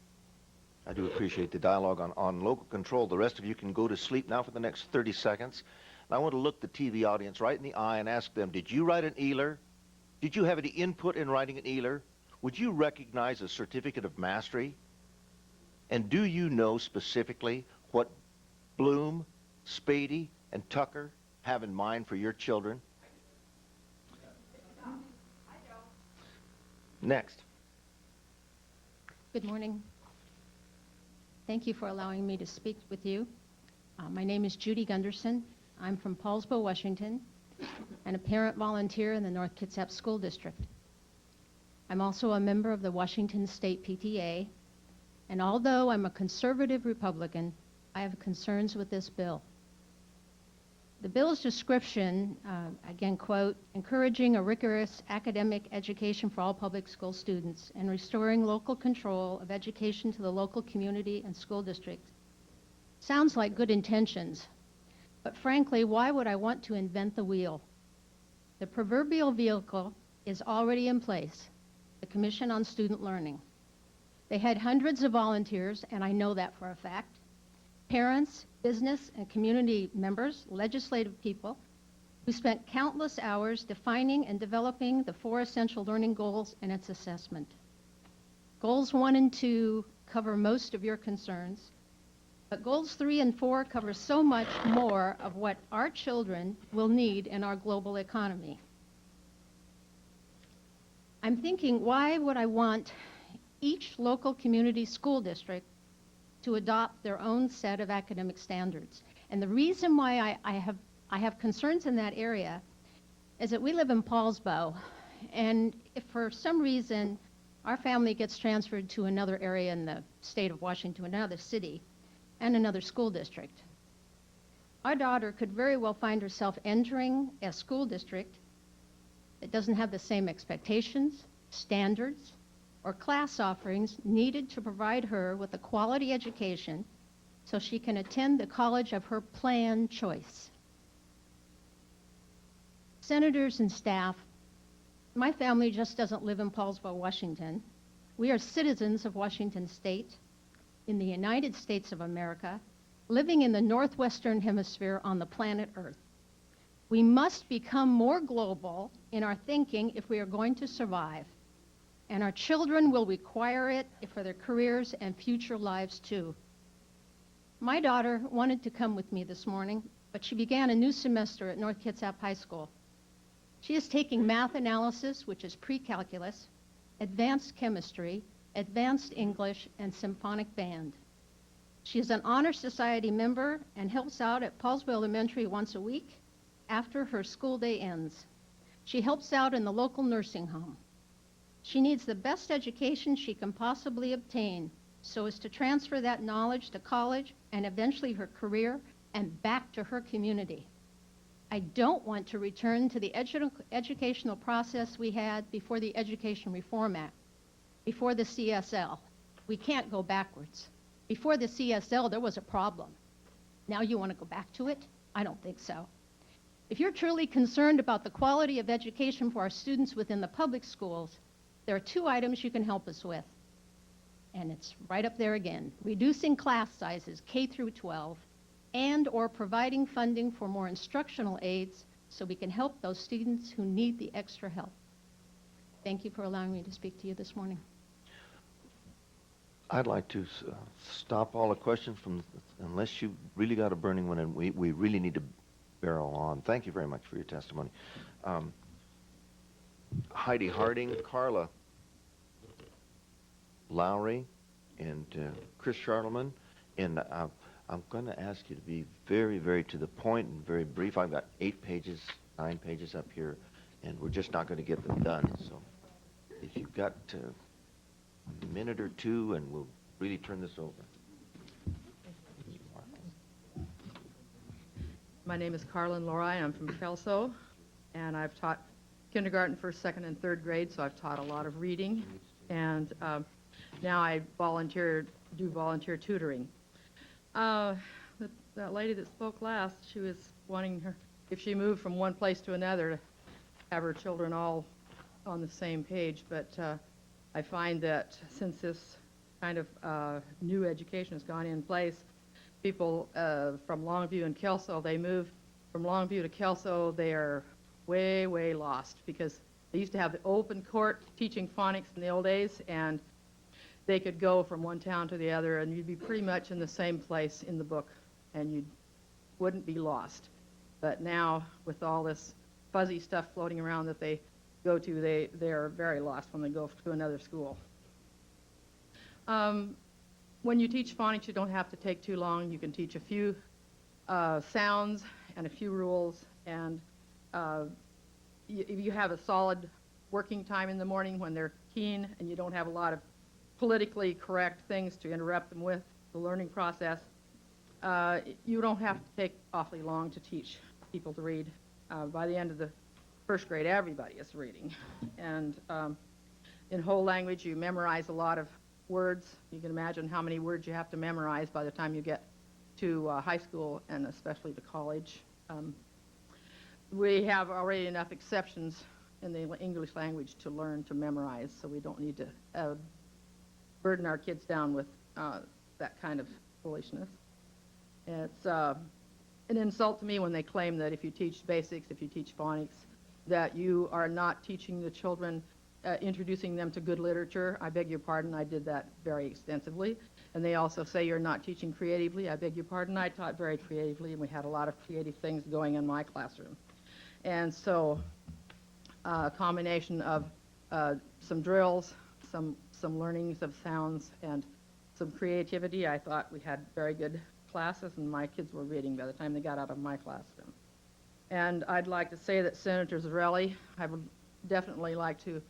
I do appreciate the dialogue on local control. The rest of you can go to sleep now for the next 30 seconds. And I want to look the TV audience right in the eye and ask them, did you write an ELR? Did you have any input in writing an ELR? Would you recognize a certificate of mastery? And do you know specifically what Bloom, Spady, and Tucker have in mind for your children? Next. Good morning. Thank you for allowing me to speak with you. My name is Judy Gunderson. I'm from Paulsbo, Washington, and a parent volunteer in the North Kitsap School District. I'm also a member of the Washington State PTA, and although I'm a conservative Republican, I have concerns with this bill. The bill's description, again, quote, encouraging a rigorous academic education for all public school students and restoring local control of education to the local community and school district. Sounds like good intentions, but frankly, why would I want to invent the wheel? The proverbial vehicle is already in place, the Commission on Student Learning. They had hundreds of volunteers, and I know that for a fact. Parents, business, and community members, legislative people, who spent countless hours defining and developing the 4 essential learning goals and its assessment. Goals 1 and 2 cover most of your concerns, but goals 3 and 4 cover so much more of what our children will need in our global economy. I'm thinking, why would I want each local community school district to adopt their own set of academic standards? And the reason why I have concerns in that area is that we live in Paulsbo, and if for some reason our family gets transferred to another area in the state of Washington, another city, and another school district, our daughter could very well find herself entering a school district that doesn't have the same expectations, standards, or class offerings needed to provide her with a quality education so she can attend the college of her planned choice. Senators and staff, my family just doesn't live in Paulsbo, Washington. We are citizens of Washington State in the United States of America, living in the northwestern hemisphere on the planet Earth. We must become more global in our thinking if we are going to survive. And our children will require it for their careers and future lives too. My daughter wanted to come with me this morning, but she began a new semester at North Kitsap High School. She is taking math analysis, which is pre-calculus, advanced chemistry, advanced English, and symphonic band. She is an Honor Society member and helps out at Paulsville Elementary once a week after her school day ends. She helps out in the local nursing home. She needs the best education she can possibly obtain so as to transfer that knowledge to college and eventually her career and back to her community. I don't want to return to the educational process we had before the Education Reform Act, before the CSL. We can't go backwards. Before the CSL, there was a problem. Now you want to go back to it? I don't think so. If you're truly concerned about the quality of education for our students within the public schools, there are 2 items you can help us with. And it's right up there again. Reducing class sizes, K through 12, and or providing funding for more instructional aids so we can help those students who need the extra help. Thank you for allowing me to speak to you this morning. I'd like to stop all the questions unless you really got a burning one, and we really need to barrel on. Thank you very much for your testimony. Heidi Harding, Carla Lowry, and Chris Charlemagne, and I'm going to ask you to be very, very to the point and very brief. I've got 8 pages, 9 pages up here, and we're just not going to get them done. So if you've got a minute or 2, and we'll really turn this over. My name is Carlin Lori. I'm from Kelso, and I've taught kindergarten, 1st, 2nd, and 3rd grade, so I've taught a lot of reading, and now I do volunteer tutoring. That lady that spoke last, she was wanting her, if she moved from one place to another, to have her children all on the same page, but I find that since this kind of new education has gone in place, people from Longview and Kelso, they move from Longview to Kelso, they are way, way lost because they used to have the open court teaching phonics in the old days, and they could go from one town to the other, and you'd be pretty much in the same place in the book, and you wouldn't be lost. But now, with all this fuzzy stuff floating around that they go to, they're very lost when they go to another school. When you teach phonics, you don't have to take too long. You can teach a few sounds and a few rules, and you have a solid working time in the morning when they're keen and you don't have a lot of politically correct things to interrupt them with the learning process. You don't have to take awfully long to teach people to read. By the end of the 1st grade, everybody is reading. And in whole language, you memorize a lot of words. You can imagine how many words you have to memorize by the time you get to high school and especially to college. We have already enough exceptions in the English language to learn to memorize, so we don't need to burden our kids down with that kind of foolishness. It's an insult to me when they claim that if you teach basics, if you teach phonics, that you are not teaching the children, introducing them to good literature. I beg your pardon, I did that very extensively. And they also say you're not teaching creatively. I beg your pardon, I taught very creatively, and we had a lot of creative things going in my classroom. And so a combination of some drills, some learnings of sounds, and some creativity, I thought we had very good classes, and my kids were reading by the time they got out of my classroom. And I'd like to say that Senator Zarelli, I would definitely like to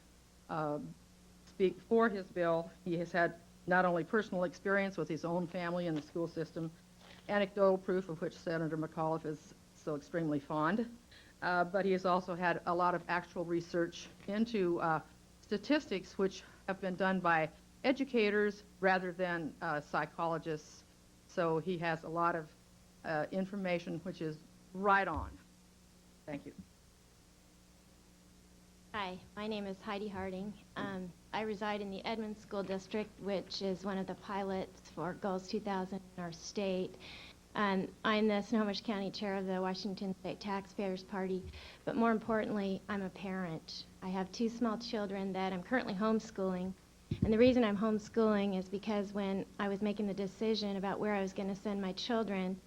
speak for his bill. He has had not only personal experience with his own family and the school system, anecdotal proof of which Senator McAuliffe is so extremely fond, but he has also had a lot of actual research into statistics which have been done by educators rather than psychologists. So he has a lot of information which is right on. Thank you. Hi, my name is Heidi Harding. I reside in the Edmonds School District, which is one of the pilots for Goals 2000 in our state. I'm the Snohomish County Chair of the Washington State Taxpayers Party, but more importantly, I'm a parent. I have 2 small children that I'm currently homeschooling, and the reason I'm homeschooling is because when I was making the decision about where I was going to send my children,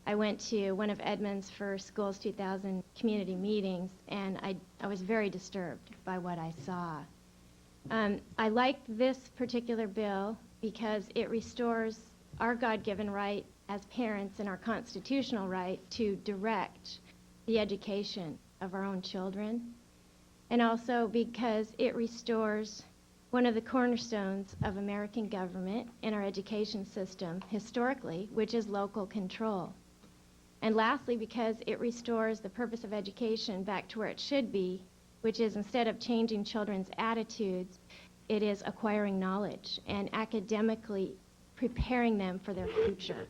I went to one of Edmonds for Schools 2000 community meetings, and I was very disturbed by what I saw. I like this particular bill because it restores our God-given right as parents and our constitutional right to direct the education of our own children, and also because it restores one of the cornerstones of American government and our education system historically, which is local control. And lastly, because it restores the purpose of education back to where it should be, which is instead of changing children's attitudes, it is acquiring knowledge and academically preparing them for their future.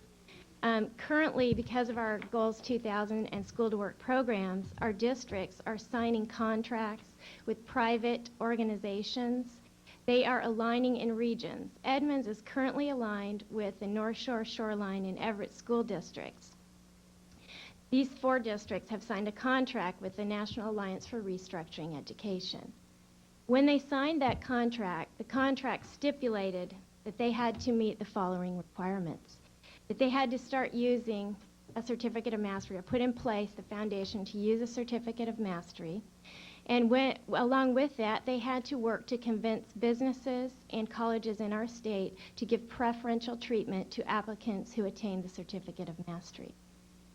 Currently, because of our Goals 2000 and School to Work programs, our districts are signing contracts with private organizations. They are aligning in regions. Edmonds is currently aligned with the North Shore, Shoreline, and Everett school districts. These 4 districts have signed a contract with the National Alliance for Restructuring Education. When they signed that contract, the contract stipulated that they had to meet the following requirements. That they had to start using a certificate of mastery, or put in place the foundation to use a certificate of mastery. And along with that, they had to work to convince businesses and colleges in our state to give preferential treatment to applicants who attain the certificate of mastery.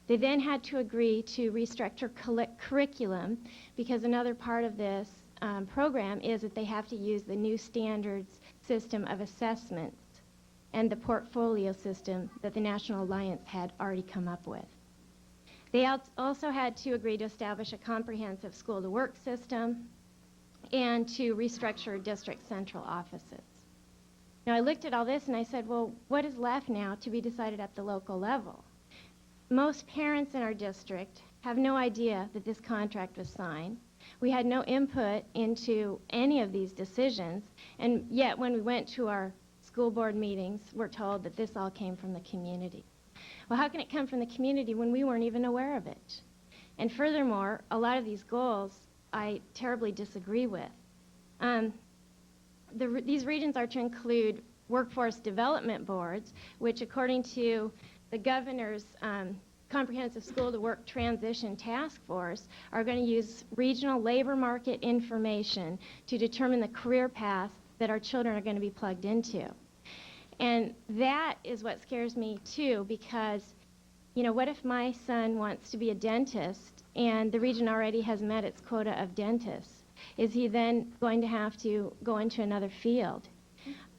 They then had to agree to restructure curriculum, because another part of this program is that they have to use the new standards system of assessments and the portfolio system that the National Alliance had already come up with. They also had to agree to establish a comprehensive school-to-work system and to restructure district central offices. Now, I looked at all this and I said, well, what is left now to be decided at the local level? Most parents in our district have no idea that this contract was signed. We had no input into any of these decisions, and yet when we went to our school board meetings, we're told that this all came from the community. Well, how can it come from the community when we weren't even aware of it? And furthermore, a lot of these goals I terribly disagree with. These regions are to include workforce development boards, which according to the governor's Comprehensive School to Work Transition Task Force are going to use regional labor market information to determine the career path that our children are going to be plugged into. And that is what scares me too, because, you know, what if my son wants to be a dentist and the region already has met its quota of dentists? Is he then going to have to go into another field?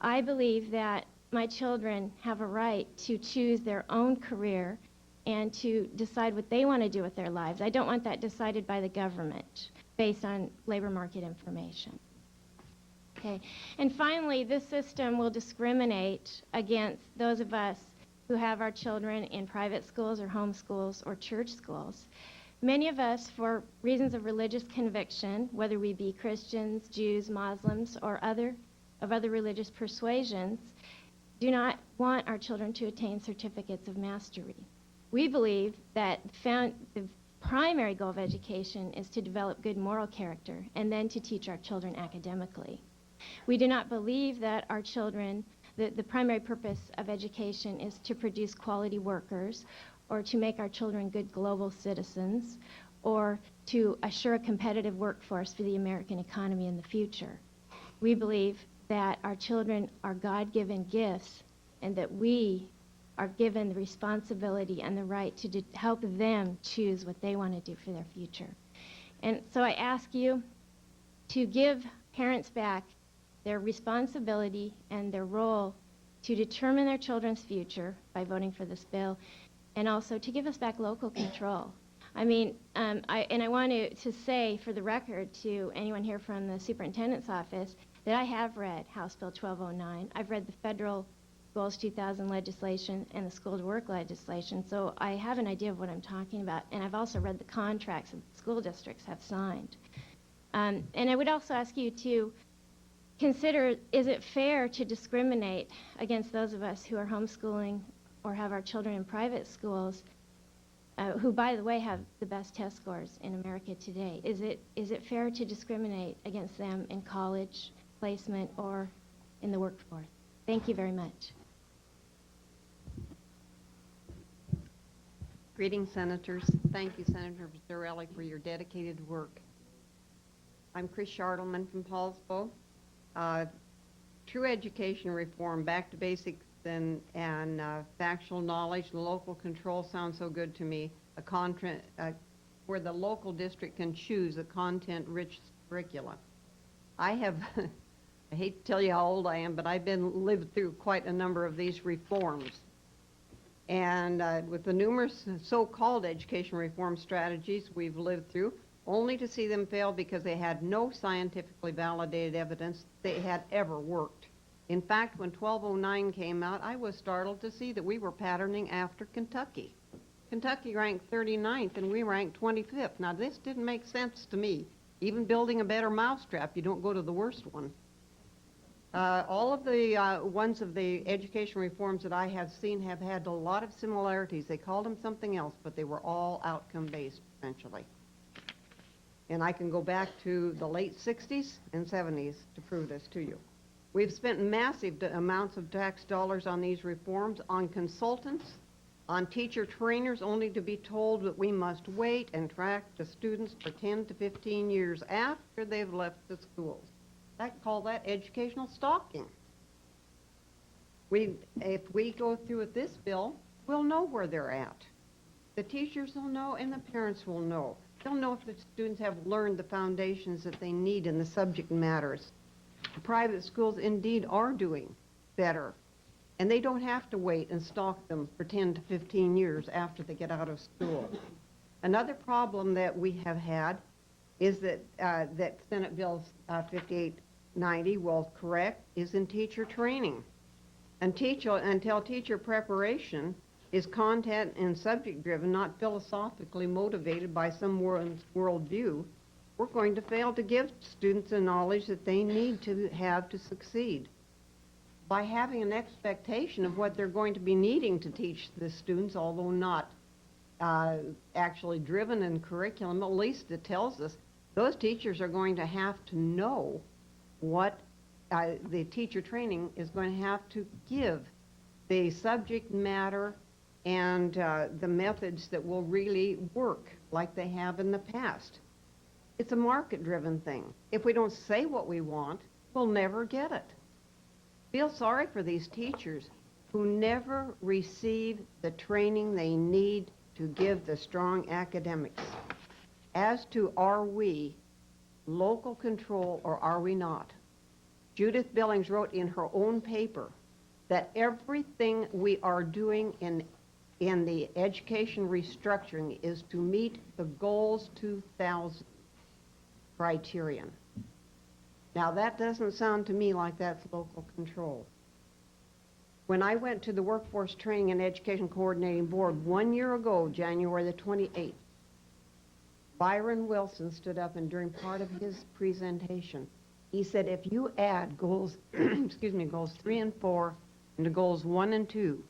I believe that my children have a right to choose their own career and to decide what they want to do with their lives. I don't want that decided by the government based on labor market information. Okay. And finally, this system will discriminate against those of us who have our children in private schools or home schools or church schools. Many of us, for reasons of religious conviction, whether we be Christians, Jews, Muslims, or other religious persuasions, do not want our children to attain certificates of mastery. We believe that the primary goal of education is to develop good moral character and then to teach our children academically. We do not believe that our children, the primary purpose of education is to produce quality workers or to make our children good global citizens or to assure a competitive workforce for the American economy in the future. We believe that our children are God-given gifts and that we are given the responsibility and the right to help them choose what they want to do for their future. And so I ask you to give parents back their responsibility and their role to determine their children's future by voting for this bill, and also to give us back local control. I mean, I want to say for the record to anyone here from the superintendent's office that I have read House Bill 1209. I've read the federal Goals 2000 legislation and the School to Work legislation, so I have an idea of what I'm talking about, and I've also read the contracts that the school districts have signed. And I would also ask you to consider, is it fair to discriminate against those of us who are homeschooling or have our children in private schools, who, by the way, have the best test scores in America today? Is it fair to discriminate against them in college placement or in the workforce? Thank you very much. Greetings, Senators. Thank you, Senator Zarelli, for your dedicated work. I'm Chris Shartleman from Paulsbo. True education reform, back to basics and factual knowledge. Local control sounds so good to me. Where the local district can choose a content-rich curricula. I have, I hate to tell you how old I am, but I've lived through quite a number of these reforms. And with the numerous so-called education reform strategies we've lived through, only to see them fail because they had no scientifically validated evidence they had ever worked. In fact, when 1209 came out, I was startled to see that we were patterning after Kentucky. Kentucky ranked 39th and we ranked 25th. Now this didn't make sense to me. Even building a better mousetrap, you don't go to the worst one. All of the ones of the education reforms that I have seen have had a lot of similarities. They called them something else, but they were all outcome-based, essentially. And I can go back to the late 60s and 70s to prove this to you. We've spent massive amounts of tax dollars on these reforms, on consultants, on teacher trainers, only to be told that we must wait and track the students for 10 to 15 years after they've left the schools. I call that educational stalking. If we go through with this bill, we'll know where they're at. The teachers will know and the parents will know. They'll know if the students have learned the foundations that they need in the subject matters. The private schools indeed are doing better. And they don't have to wait and stalk them for 10 to 15 years after they get out of school. Another problem that we have had is that Senate Bill 5890 will correct is in teacher training. Until teacher preparation is content and subject driven, not philosophically motivated by some worldview, we're going to fail to give students the knowledge that they need to have to succeed. By having an expectation of what they're going to be needing to teach the students, although not actually driven in curriculum, at least it tells us those teachers are going to have to know what the teacher training is going to have to give the subject matter and the methods that will really work like they have in the past. It's a market-driven thing. If we don't say what we want, we'll never get it. Feel sorry for these teachers who never receive the training they need to give the strong academics. As to are we local control or are we not? Judith Billings wrote in her own paper that everything we are doing in the education restructuring is to meet the Goals 2000 criterion. Now, that doesn't sound to me like that's local control. When I went to the Workforce Training and Education Coordinating Board 1 year ago, January the 28th, Byron Wilson stood up and during part of his presentation, he said, if you add goals, goals 3 and 4 into goals 1 and 2,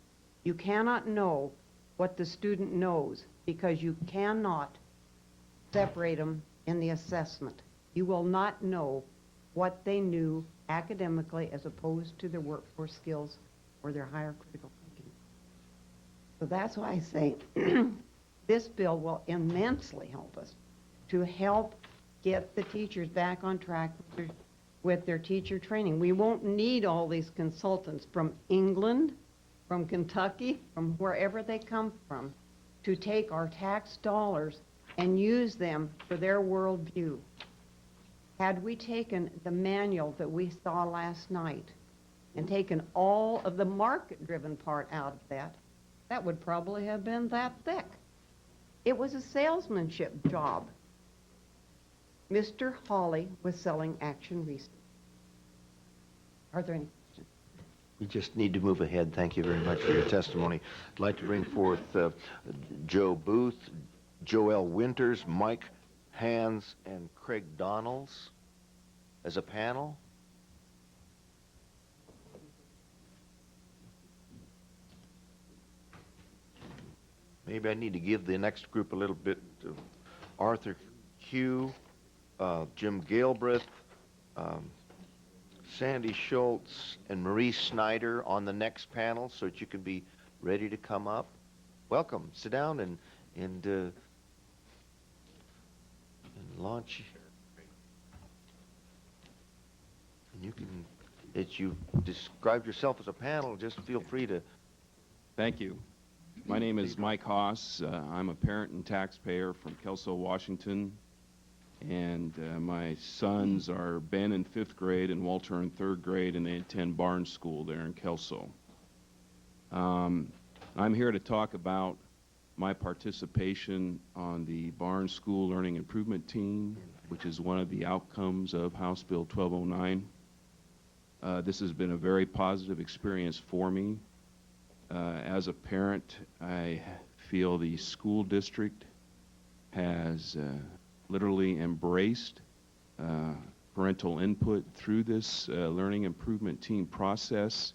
you cannot know what the student knows because you cannot separate them in the assessment. You will not know what they knew academically as opposed to their workforce skills or their higher critical thinking. So that's why I say this bill will immensely help us to help get the teachers back on track with their teacher training. We won't need all these consultants from England, from Kentucky, from wherever they come from, to take our tax dollars and use them for their worldview. Had we taken the manual that we saw last night and taken all of the market-driven part out of that, that would probably have been that thick. It was a salesmanship job. Mr. Hawley was selling Action Research. Are there any questions? We just need to move ahead. Thank you very much for your testimony. I'd like to bring forth Joe Booth, Joel Winters, Mike Hans, and Craig Donalds as a panel. Maybe I need to give the next group a little bit of Arthur Hugh, Jim Galbraith, Sandy Schultz, and Marie Snyder on the next panel so that you can be ready to come up. Welcome. Sit down and launch. And you can As you described yourself as a panel, just feel free to. Thank you. My name is Mike Haas. I'm a parent and taxpayer from Kelso, Washington. And my sons are Ben in 5th grade and Walter in 3rd grade, and they attend Barnes School there in Kelso. I'm here to talk about my participation on the Barnes School Learning Improvement Team, which is one of the outcomes of House Bill 1209. This has been a very positive experience for me. As a parent, I feel the school district has literally embraced parental input through this learning improvement team process.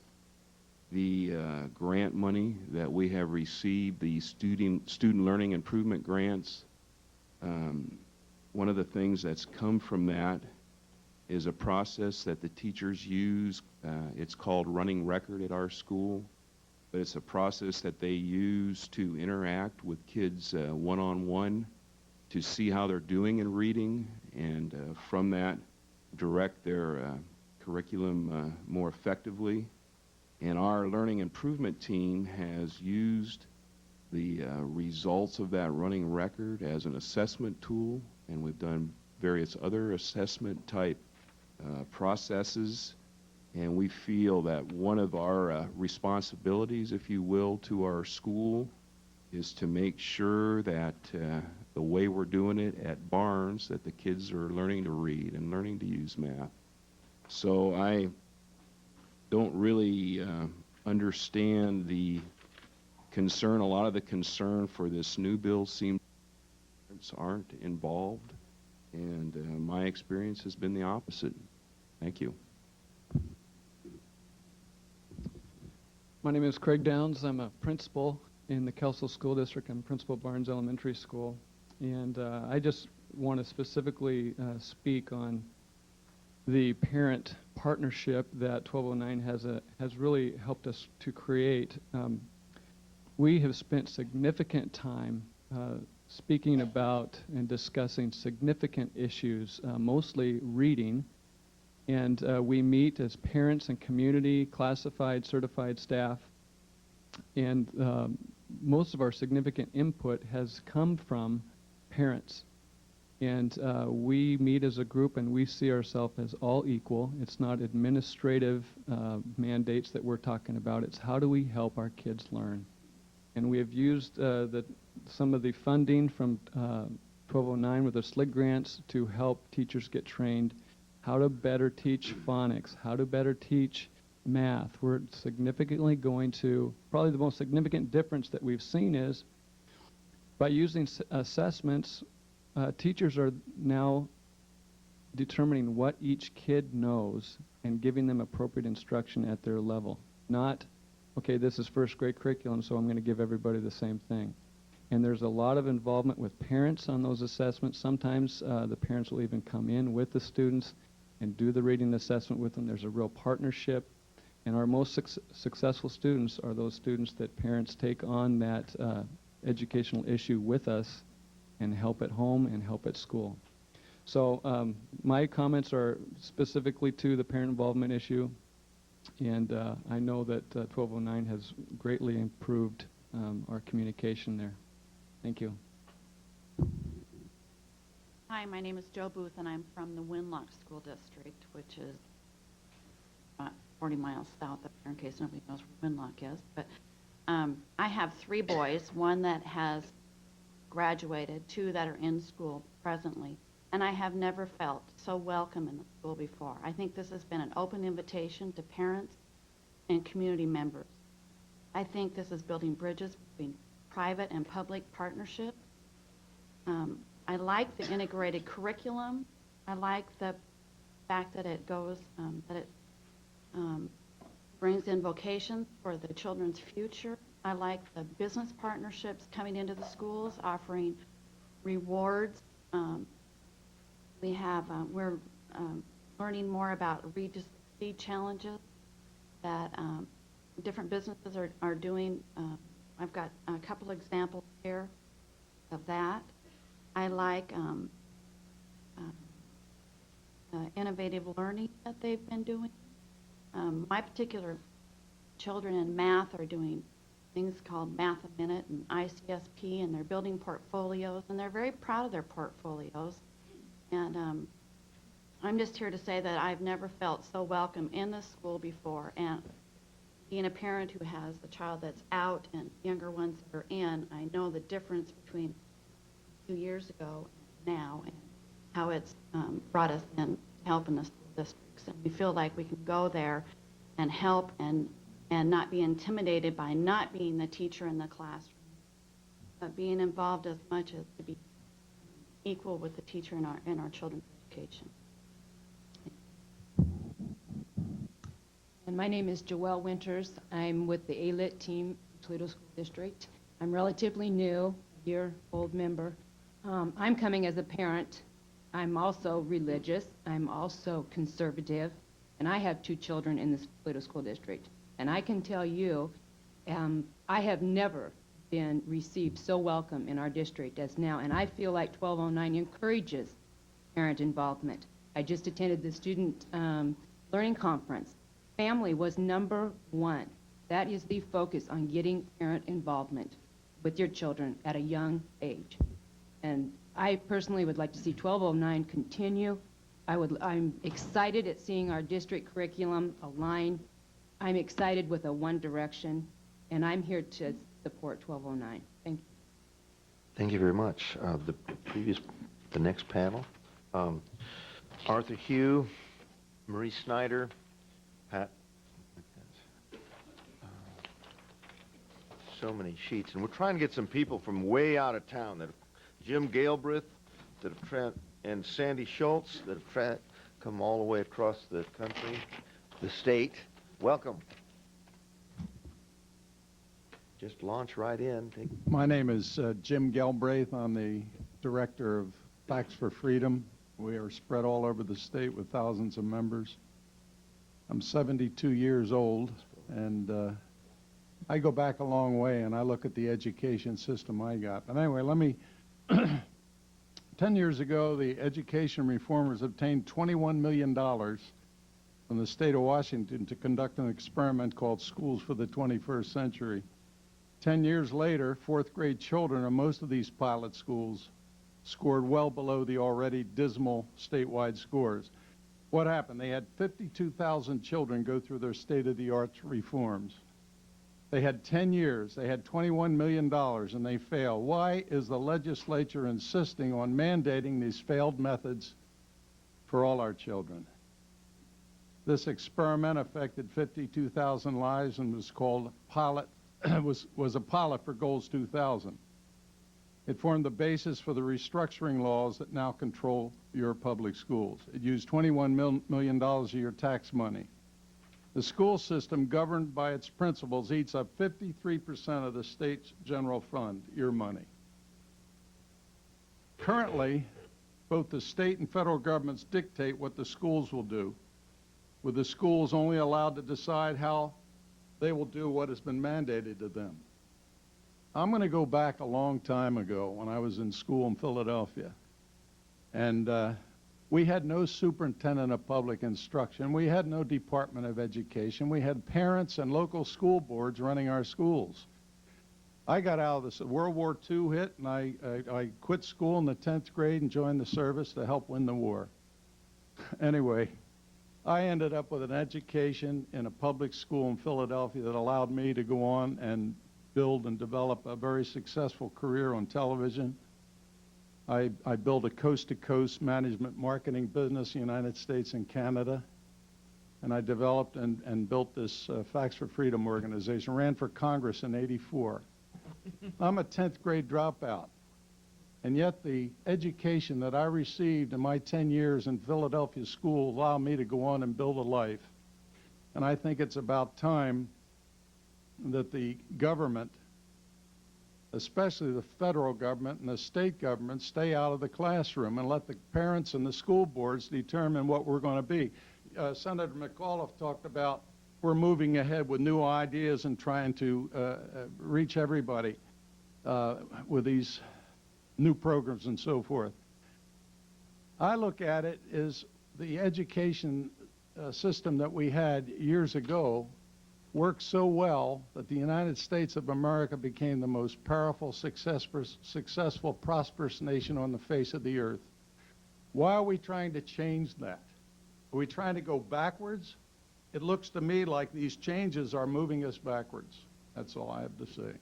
The grant money that we have received, the student learning improvement grants, one of the things that's come from that is a process that the teachers use. It's called Running Record at our school, but it's a process that they use to interact with kids one-on-one to see how they're doing in reading, and from that direct their curriculum more effectively. And our learning improvement team has used the results of that running record as an assessment tool, and we've done various other assessment type processes. And we feel that one of our responsibilities, if you will, to our school is to make sure that the way we're doing it at Barnes, that the kids are learning to read and learning to use math. So I don't really understand the concern. A lot of the concern for this new bill seems parents aren't involved, and my experience has been the opposite. Thank you. My name is Craig Downs. I'm a principal in the Kelso School District. I'm principal at Barnes Elementary School. And I just want to specifically speak on the parent partnership that 1209 has really helped us to create. We have spent significant time speaking about and discussing significant issues, mostly reading. And we meet as parents and community, classified, certified staff. And most of our significant input has come from parents. And we meet as a group and we see ourselves as all equal. It's not administrative mandates that we're talking about. It's how do we help our kids learn. And we have used some of the funding from 1209 with the SLIG grants to help teachers get trained how to better teach phonics, how to better teach math. We're significantly going to, probably the most significant difference that we've seen is by using assessments, teachers are now determining what each kid knows and giving them appropriate instruction at their level. Not, okay, this is first grade curriculum, so I'm going to give everybody the same thing. And there's a lot of involvement with parents on those assessments. Sometimes the parents will even come in with the students and do the reading assessment with them. There's a real partnership. And our most successful students are those students that parents take on that educational issue with us and help at home and help at school. So my comments are specifically to the parent involvement issue, and I know that 1209 has greatly improved our communication there. Thank you. Hi, my name is Jo Booth, and I'm from the Winlock School District, which is 40 miles south up here, in case nobody knows where Winlock is. But I have 3 boys, one that has graduated, 2 that are in school presently, and I have never felt so welcome in the school before. I think this has been an open invitation to parents and community members. I think this is building bridges between private and public partnership. I like the integrated curriculum. I like the fact that it goes, that it brings in vocations for the children's future. I like the business partnerships coming into the schools, offering rewards. We're learning more about Read to Succeed challenges that different businesses are doing. I've got a couple examples here of that. I like innovative learning that they've been doing. My particular children in math are doing things called Math a Minute and ICSP, and they're building portfolios, and they're very proud of their portfolios. And I'm just here to say that I've never felt so welcome in this school before. And being a parent who has a child that's out and younger ones that are in, I know the difference between 2 years ago and now, and how it's brought us in to help in the school districts. And we feel like we can go there and help and not be intimidated by not being the teacher in the classroom, but being involved as much as to be equal with the teacher in our children's education. And my name is Joelle Winters. I'm with the ALIT team, Toledo School District. I'm relatively new, year-old member. I'm coming as a parent. I'm also religious. I'm also conservative. And I have 2 children in the Toledo School District. And I can tell you, I have never been received so welcome in our district as now. And I feel like 1209 encourages parent involvement. I just attended the Student Learning Conference. Family was number 1. That is the focus on getting parent involvement with your children at a young age. And I personally would like to see 1209 continue. I'm excited at seeing our district curriculum align. I'm excited with a one direction, and I'm here to support 1209. Thank you. Thank you very much. The next panel, Arthur Hugh, Marie Snyder, Pat. So many sheets, and we're trying to get some people from way out of town. That Jim Galbraith, and Sandy Schultz that have come all the way across the country, the state. Welcome. Just launch right in. My name is Jim Galbraith. I'm the director of Facts for Freedom. We are spread all over the state with thousands of members. I'm 72 years old, and I go back a long way, and I look at the education system I got. But anyway, let me... 10 years ago, the education reformers obtained $21 million from the state of Washington to conduct an experiment called Schools for the 21st Century. 10 years later, 4th grade children in most of these pilot schools scored well below the already dismal statewide scores. What happened? They had 52,000 children go through their state-of-the-art reforms. They had 10 years, they had $21 million, and they failed. Why is the legislature insisting on mandating these failed methods for all our children? This experiment affected 52,000 lives and was called pilot, was a pilot for Goals 2000. It formed the basis for the restructuring laws that now control your public schools. It used $21 million of your tax money. The school system, governed by its principals, eats up 53% of the state's general fund, your money. Currently, both the state and federal governments dictate what the schools will do, with the schools only allowed to decide how they will do what has been mandated to them. I'm going to go back a long time ago when I was in school in Philadelphia, and we had no superintendent of public instruction. We had no Department of Education. We had parents and local school boards running our schools. I got out of this. World War II hit, and I quit school in the 10th grade and joined the service to help win the war. Anyway, I ended up with an education in a public school in Philadelphia that allowed me to go on and build and develop a very successful career on television. I built a coast-to-coast management marketing business in the United States and Canada, and I developed and built this Facts for Freedom organization, ran for Congress in '84. I'm a 10th grade dropout, and yet the education that I received in my 10 years in Philadelphia school allowed me to go on and build a life. And I think it's about time that the government, especially the federal government and the state government, stay out of the classroom and let the parents and the school boards determine what we're going to be. Senator McAuliffe talked about we're moving ahead with new ideas and trying to reach everybody with these new programs and so forth. I look at it as the education system that we had years ago worked so well that the United States of America became the most powerful, successful, prosperous nation on the face of the earth. Why are we trying to change that? Are we trying to go backwards? It looks to me like these changes are moving us backwards. That's all I have to say.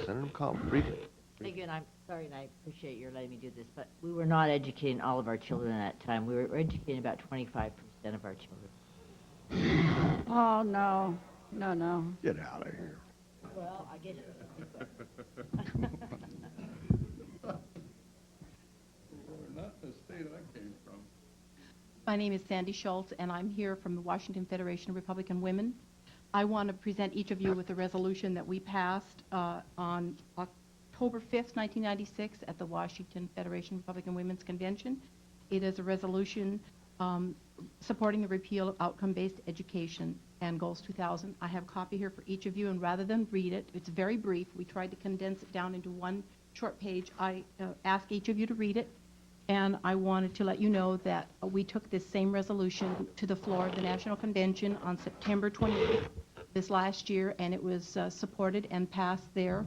Senator McCollum, briefly. Again, I'm sorry, and I appreciate your letting me do this, but we were not educating all of our children at that time. We were educating about 25% of our children. Oh, no, no. Get out of here. Well, I guess Not the state I came from. My name is Sandy Schultz, and I'm here from the Washington Federation of Republican Women. I want to present each of you with a resolution that we passed on October 5th, 1996 at the Washington Federation of Republican Women's Convention. It is a resolution supporting the repeal of outcome-based education and Goals 2000. I have a copy here for each of you, and rather than read it, it's very brief. We tried to condense it down into one short page. I ask each of you to read it, and I wanted to let you know that we took this same resolution to the floor of the National Convention on September 28th this last year, and it was supported and passed there.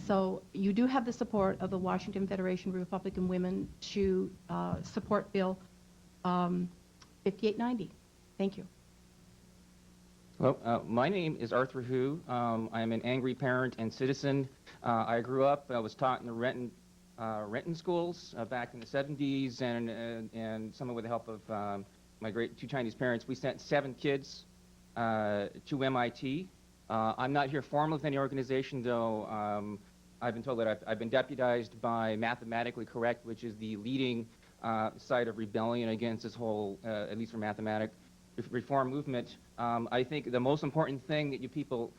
So you do have the support of the Washington Federation of Republican Women to support Bill 5890. Thank you. Hello, my name is Arthur Hu. I am an angry parent and citizen. I grew up, I was taught in the Renton schools back in the 70s, and some with the help of my great two Chinese parents, we sent 7 kids to MIT. I'm not here formally with any organization, though. I've been told that I've been deputized by Mathematically Correct, which is the leading side of rebellion against this whole, at least for mathematics, reform movement. I think the most important thing that you people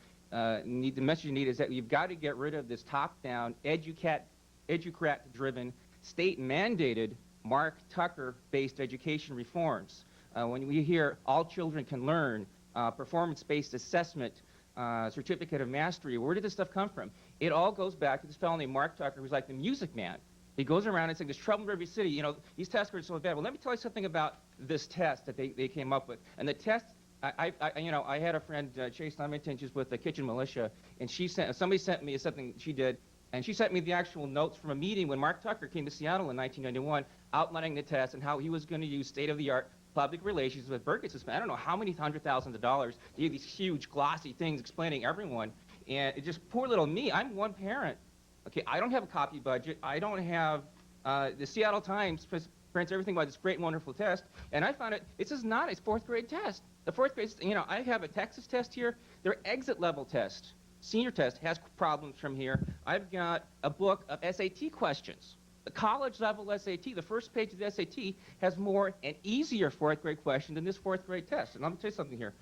need, the message you need, is that you've got to get rid of this top-down, educrat-driven, state-mandated, Mark Tucker-based education reforms. When we hear all children can learn, performance-based assessment, certificate of mastery, where did this stuff come from? It all goes back to this fellow named Mark Tucker, who's like the music man. He goes around and saying, there's trouble in every city. You know, these tests are so bad. Well, let me tell you something about this test that they came up with. And the test, I had a friend, Chase Lemington, she's with the Kitchen Militia, and somebody sent me something she did, and she sent me the actual notes from a meeting when Mark Tucker came to Seattle in 1991, outlining the test and how he was going to use state-of-the-art public relations with Burkett. I don't know how many $100,000s to give these huge, glossy things explaining everyone. And it just, poor little me, I'm one parent. Okay, I don't have a copy budget. I don't have, the Seattle Times prints everything about this great and wonderful test. And I found this is not a 4th grade test. The 4th grade, I have a Texas test here. Their exit level test, senior test, has problems from here. I've got a book of SAT questions. The college level SAT, the first page of the SAT, has more and easier 4th grade question than this 4th grade test. And let me tell you something here.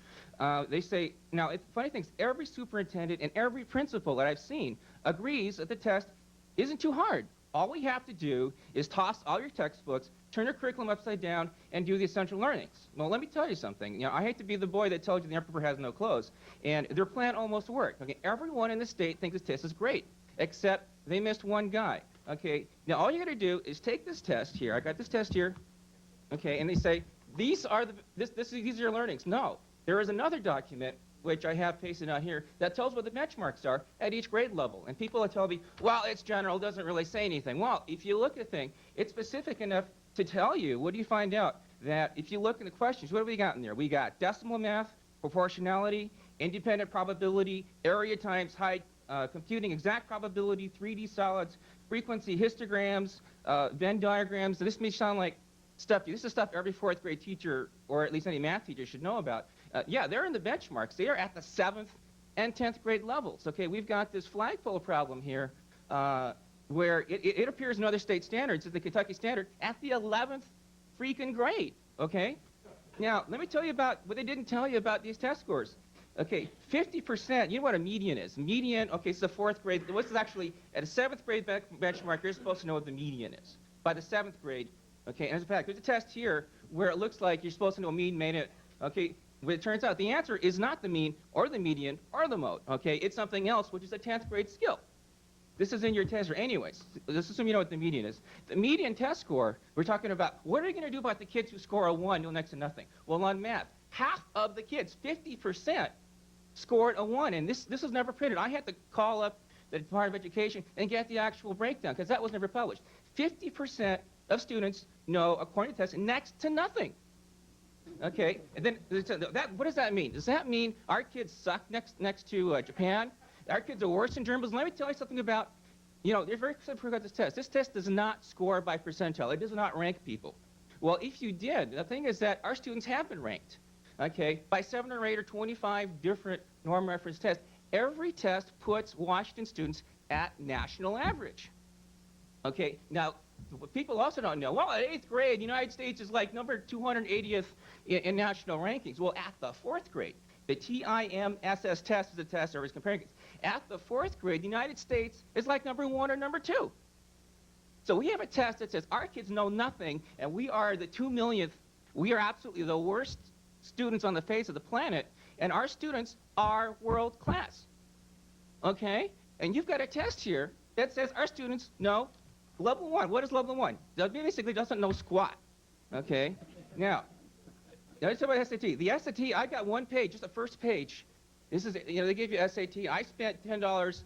They say, now, funny thing is, every superintendent and every principal that I've seen agrees that the test isn't too hard. All we have to do is toss all your textbooks, turn your curriculum upside down, and do the essential learnings. Well, let me tell you something. I hate to be the boy that tells you the emperor has no clothes. And their plan almost worked. Okay, everyone in the state thinks this test is great, except they missed one guy. Okay, now all you got to do is take this test here. I got this test here. Okay, and they say these are these are your learnings. No, there is another document which I have pasted out here that tells what the benchmarks are at each grade level. And people are telling me, well, it's general, doesn't really say anything. Well, if you look at the thing, it's specific enough to tell you. What do you find out? That if you look at the questions, what have we got in there? We got decimal math, proportionality, independent probability, area times height, computing exact probability, 3D solids, frequency histograms, Venn diagrams. This may sound like stuff. This is stuff every 4th grade teacher, or at least any math teacher, should know about. Yeah, they're in the benchmarks. They are at the 7th and 10th grade levels. Okay, we've got this flagpole problem here where it appears in other state standards, the Kentucky standard, at the 11th freaking grade. Okay, now let me tell you about what they didn't tell you about these test scores. Okay, 50%, you know what a median is. Median, okay, so the 4th grade, what's actually, at a 7th grade benchmark, you're supposed to know what the median is. By the 7th grade, okay, and as a fact, there's a test here where it looks like you're supposed to know a mean, median, okay, but it turns out the answer is not the mean, or the median, or the mode, okay, it's something else, which is a 10th grade skill. This is in your test score. Anyways, let's assume you know what the median is. The median test score, we're talking about, what are you going to do about the kids who score a 1, no next to nothing? Well, on math, half of the kids, 50%, scored a 1, and this was never printed. I had to call up the Department of Education and get the actual breakdown, because that was never published. 50% of students know, according to the test, next to nothing. Okay, and then what does that mean? Does that mean our kids suck next to Japan? Our kids are worse than Germans? Let me tell you something about, they're very specific about this test. This test does not score by percentile. It does not rank people. Well, if you did, the thing is that our students have been ranked, okay, by 7 or 8 or 25 different norm reference tests. Every test puts Washington students at national average. Okay, now, what people also don't know, well, at 8th grade, the United States is like number 280th in national rankings. Well, at the 4th grade, the TIMSS test is a test that is comparing kids. At the 4th grade, the United States is like number 1 or number 2. So we have a test that says our kids know nothing, and we are the 2 millionth. We are absolutely the worst students on the face of the planet, and our students are world class. Okay? And you've got a test here that says our students know level 1. What is level 1? That basically doesn't know squat. Okay? Now, let's talk about SAT. The SAT, I got one page, just the first page. This is, they gave you SAT. I spent $10,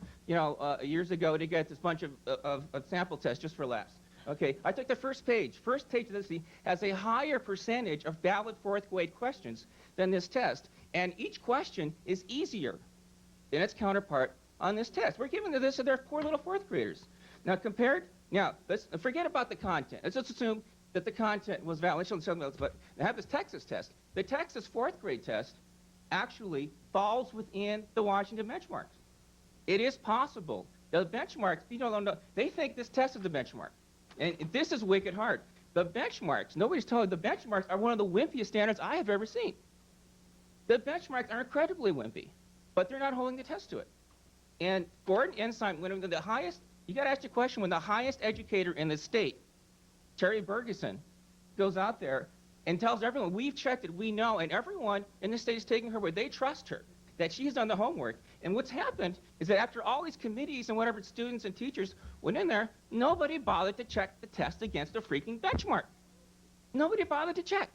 years ago to get this bunch of sample tests just for laughs. Okay, I took the first page. First page of this has a higher percentage of valid 4th grade questions than this test, and each question is easier than its counterpart on this test. We're giving this to their poor little 4th graders. Now, let's forget about the content. Let's just assume that the content was valid. But they have this Texas test. The Texas 4th grade test actually falls within the Washington benchmarks. It is possible. The benchmarks, people don't know, they think this test is the benchmark. And this is wicked hard. The benchmarks, nobody's told you, the benchmarks are one of the wimpiest standards I have ever seen. The benchmarks are incredibly wimpy, but they're not holding the test to it. And Gordon Ensign, when the highest, you got to ask your question, when the highest educator in the state, Terry Bergeson, goes out there and tells everyone, we've checked it, we know, and everyone in the state is taking her word. They trust her, that she's done the homework. And what's happened is that after all these committees and whatever students and teachers went in there, nobody bothered to check the test against a freaking benchmark. Nobody bothered to check.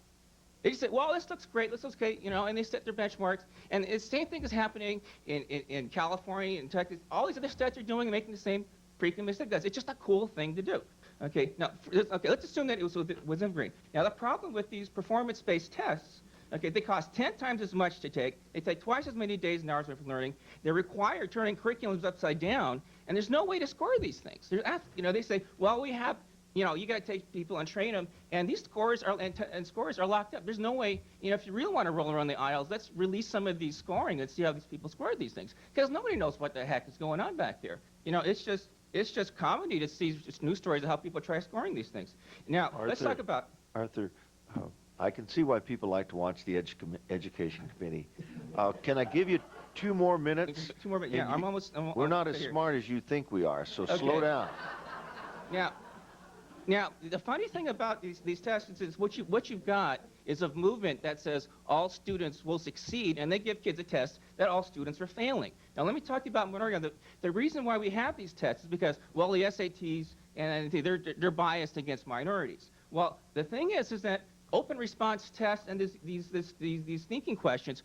They just said, well, this looks great, this looks great, and they set their benchmarks. And the same thing is happening in California and Texas. All these other states are doing and making the same freaking mistake. It's just a cool thing to do. Okay, now, let's assume that it was within green. Now, the problem with these performance-based tests, okay, they cost 10 times as much to take. They take twice as many days and hours away from learning. They require turning curriculums upside down, and there's no way to score these things. They say, well, we have, you got to take people and train them, and these scores are and scores are locked up. There's no way, if you really want to roll around the aisles, let's release some of these scoring and see how these people score these things, because nobody knows what the heck is going on back there. It's just comedy to see just news stories of how people try scoring these things. Now, let's talk about... Arthur, I can see why people like to watch the Education Committee. Can I give you 2 more minutes? 2 more minutes, yeah, I'm almost we're not as smart as you think we are, so slow down. Now, the funny thing about these tests is what you've got is a movement that says all students will succeed, and they give kids a test that all students are failing. Now, let me talk to you about minority. The reason why we have these tests is because, well, the SATs, and they're biased against minorities. Well, the thing is that open response tests and these thinking questions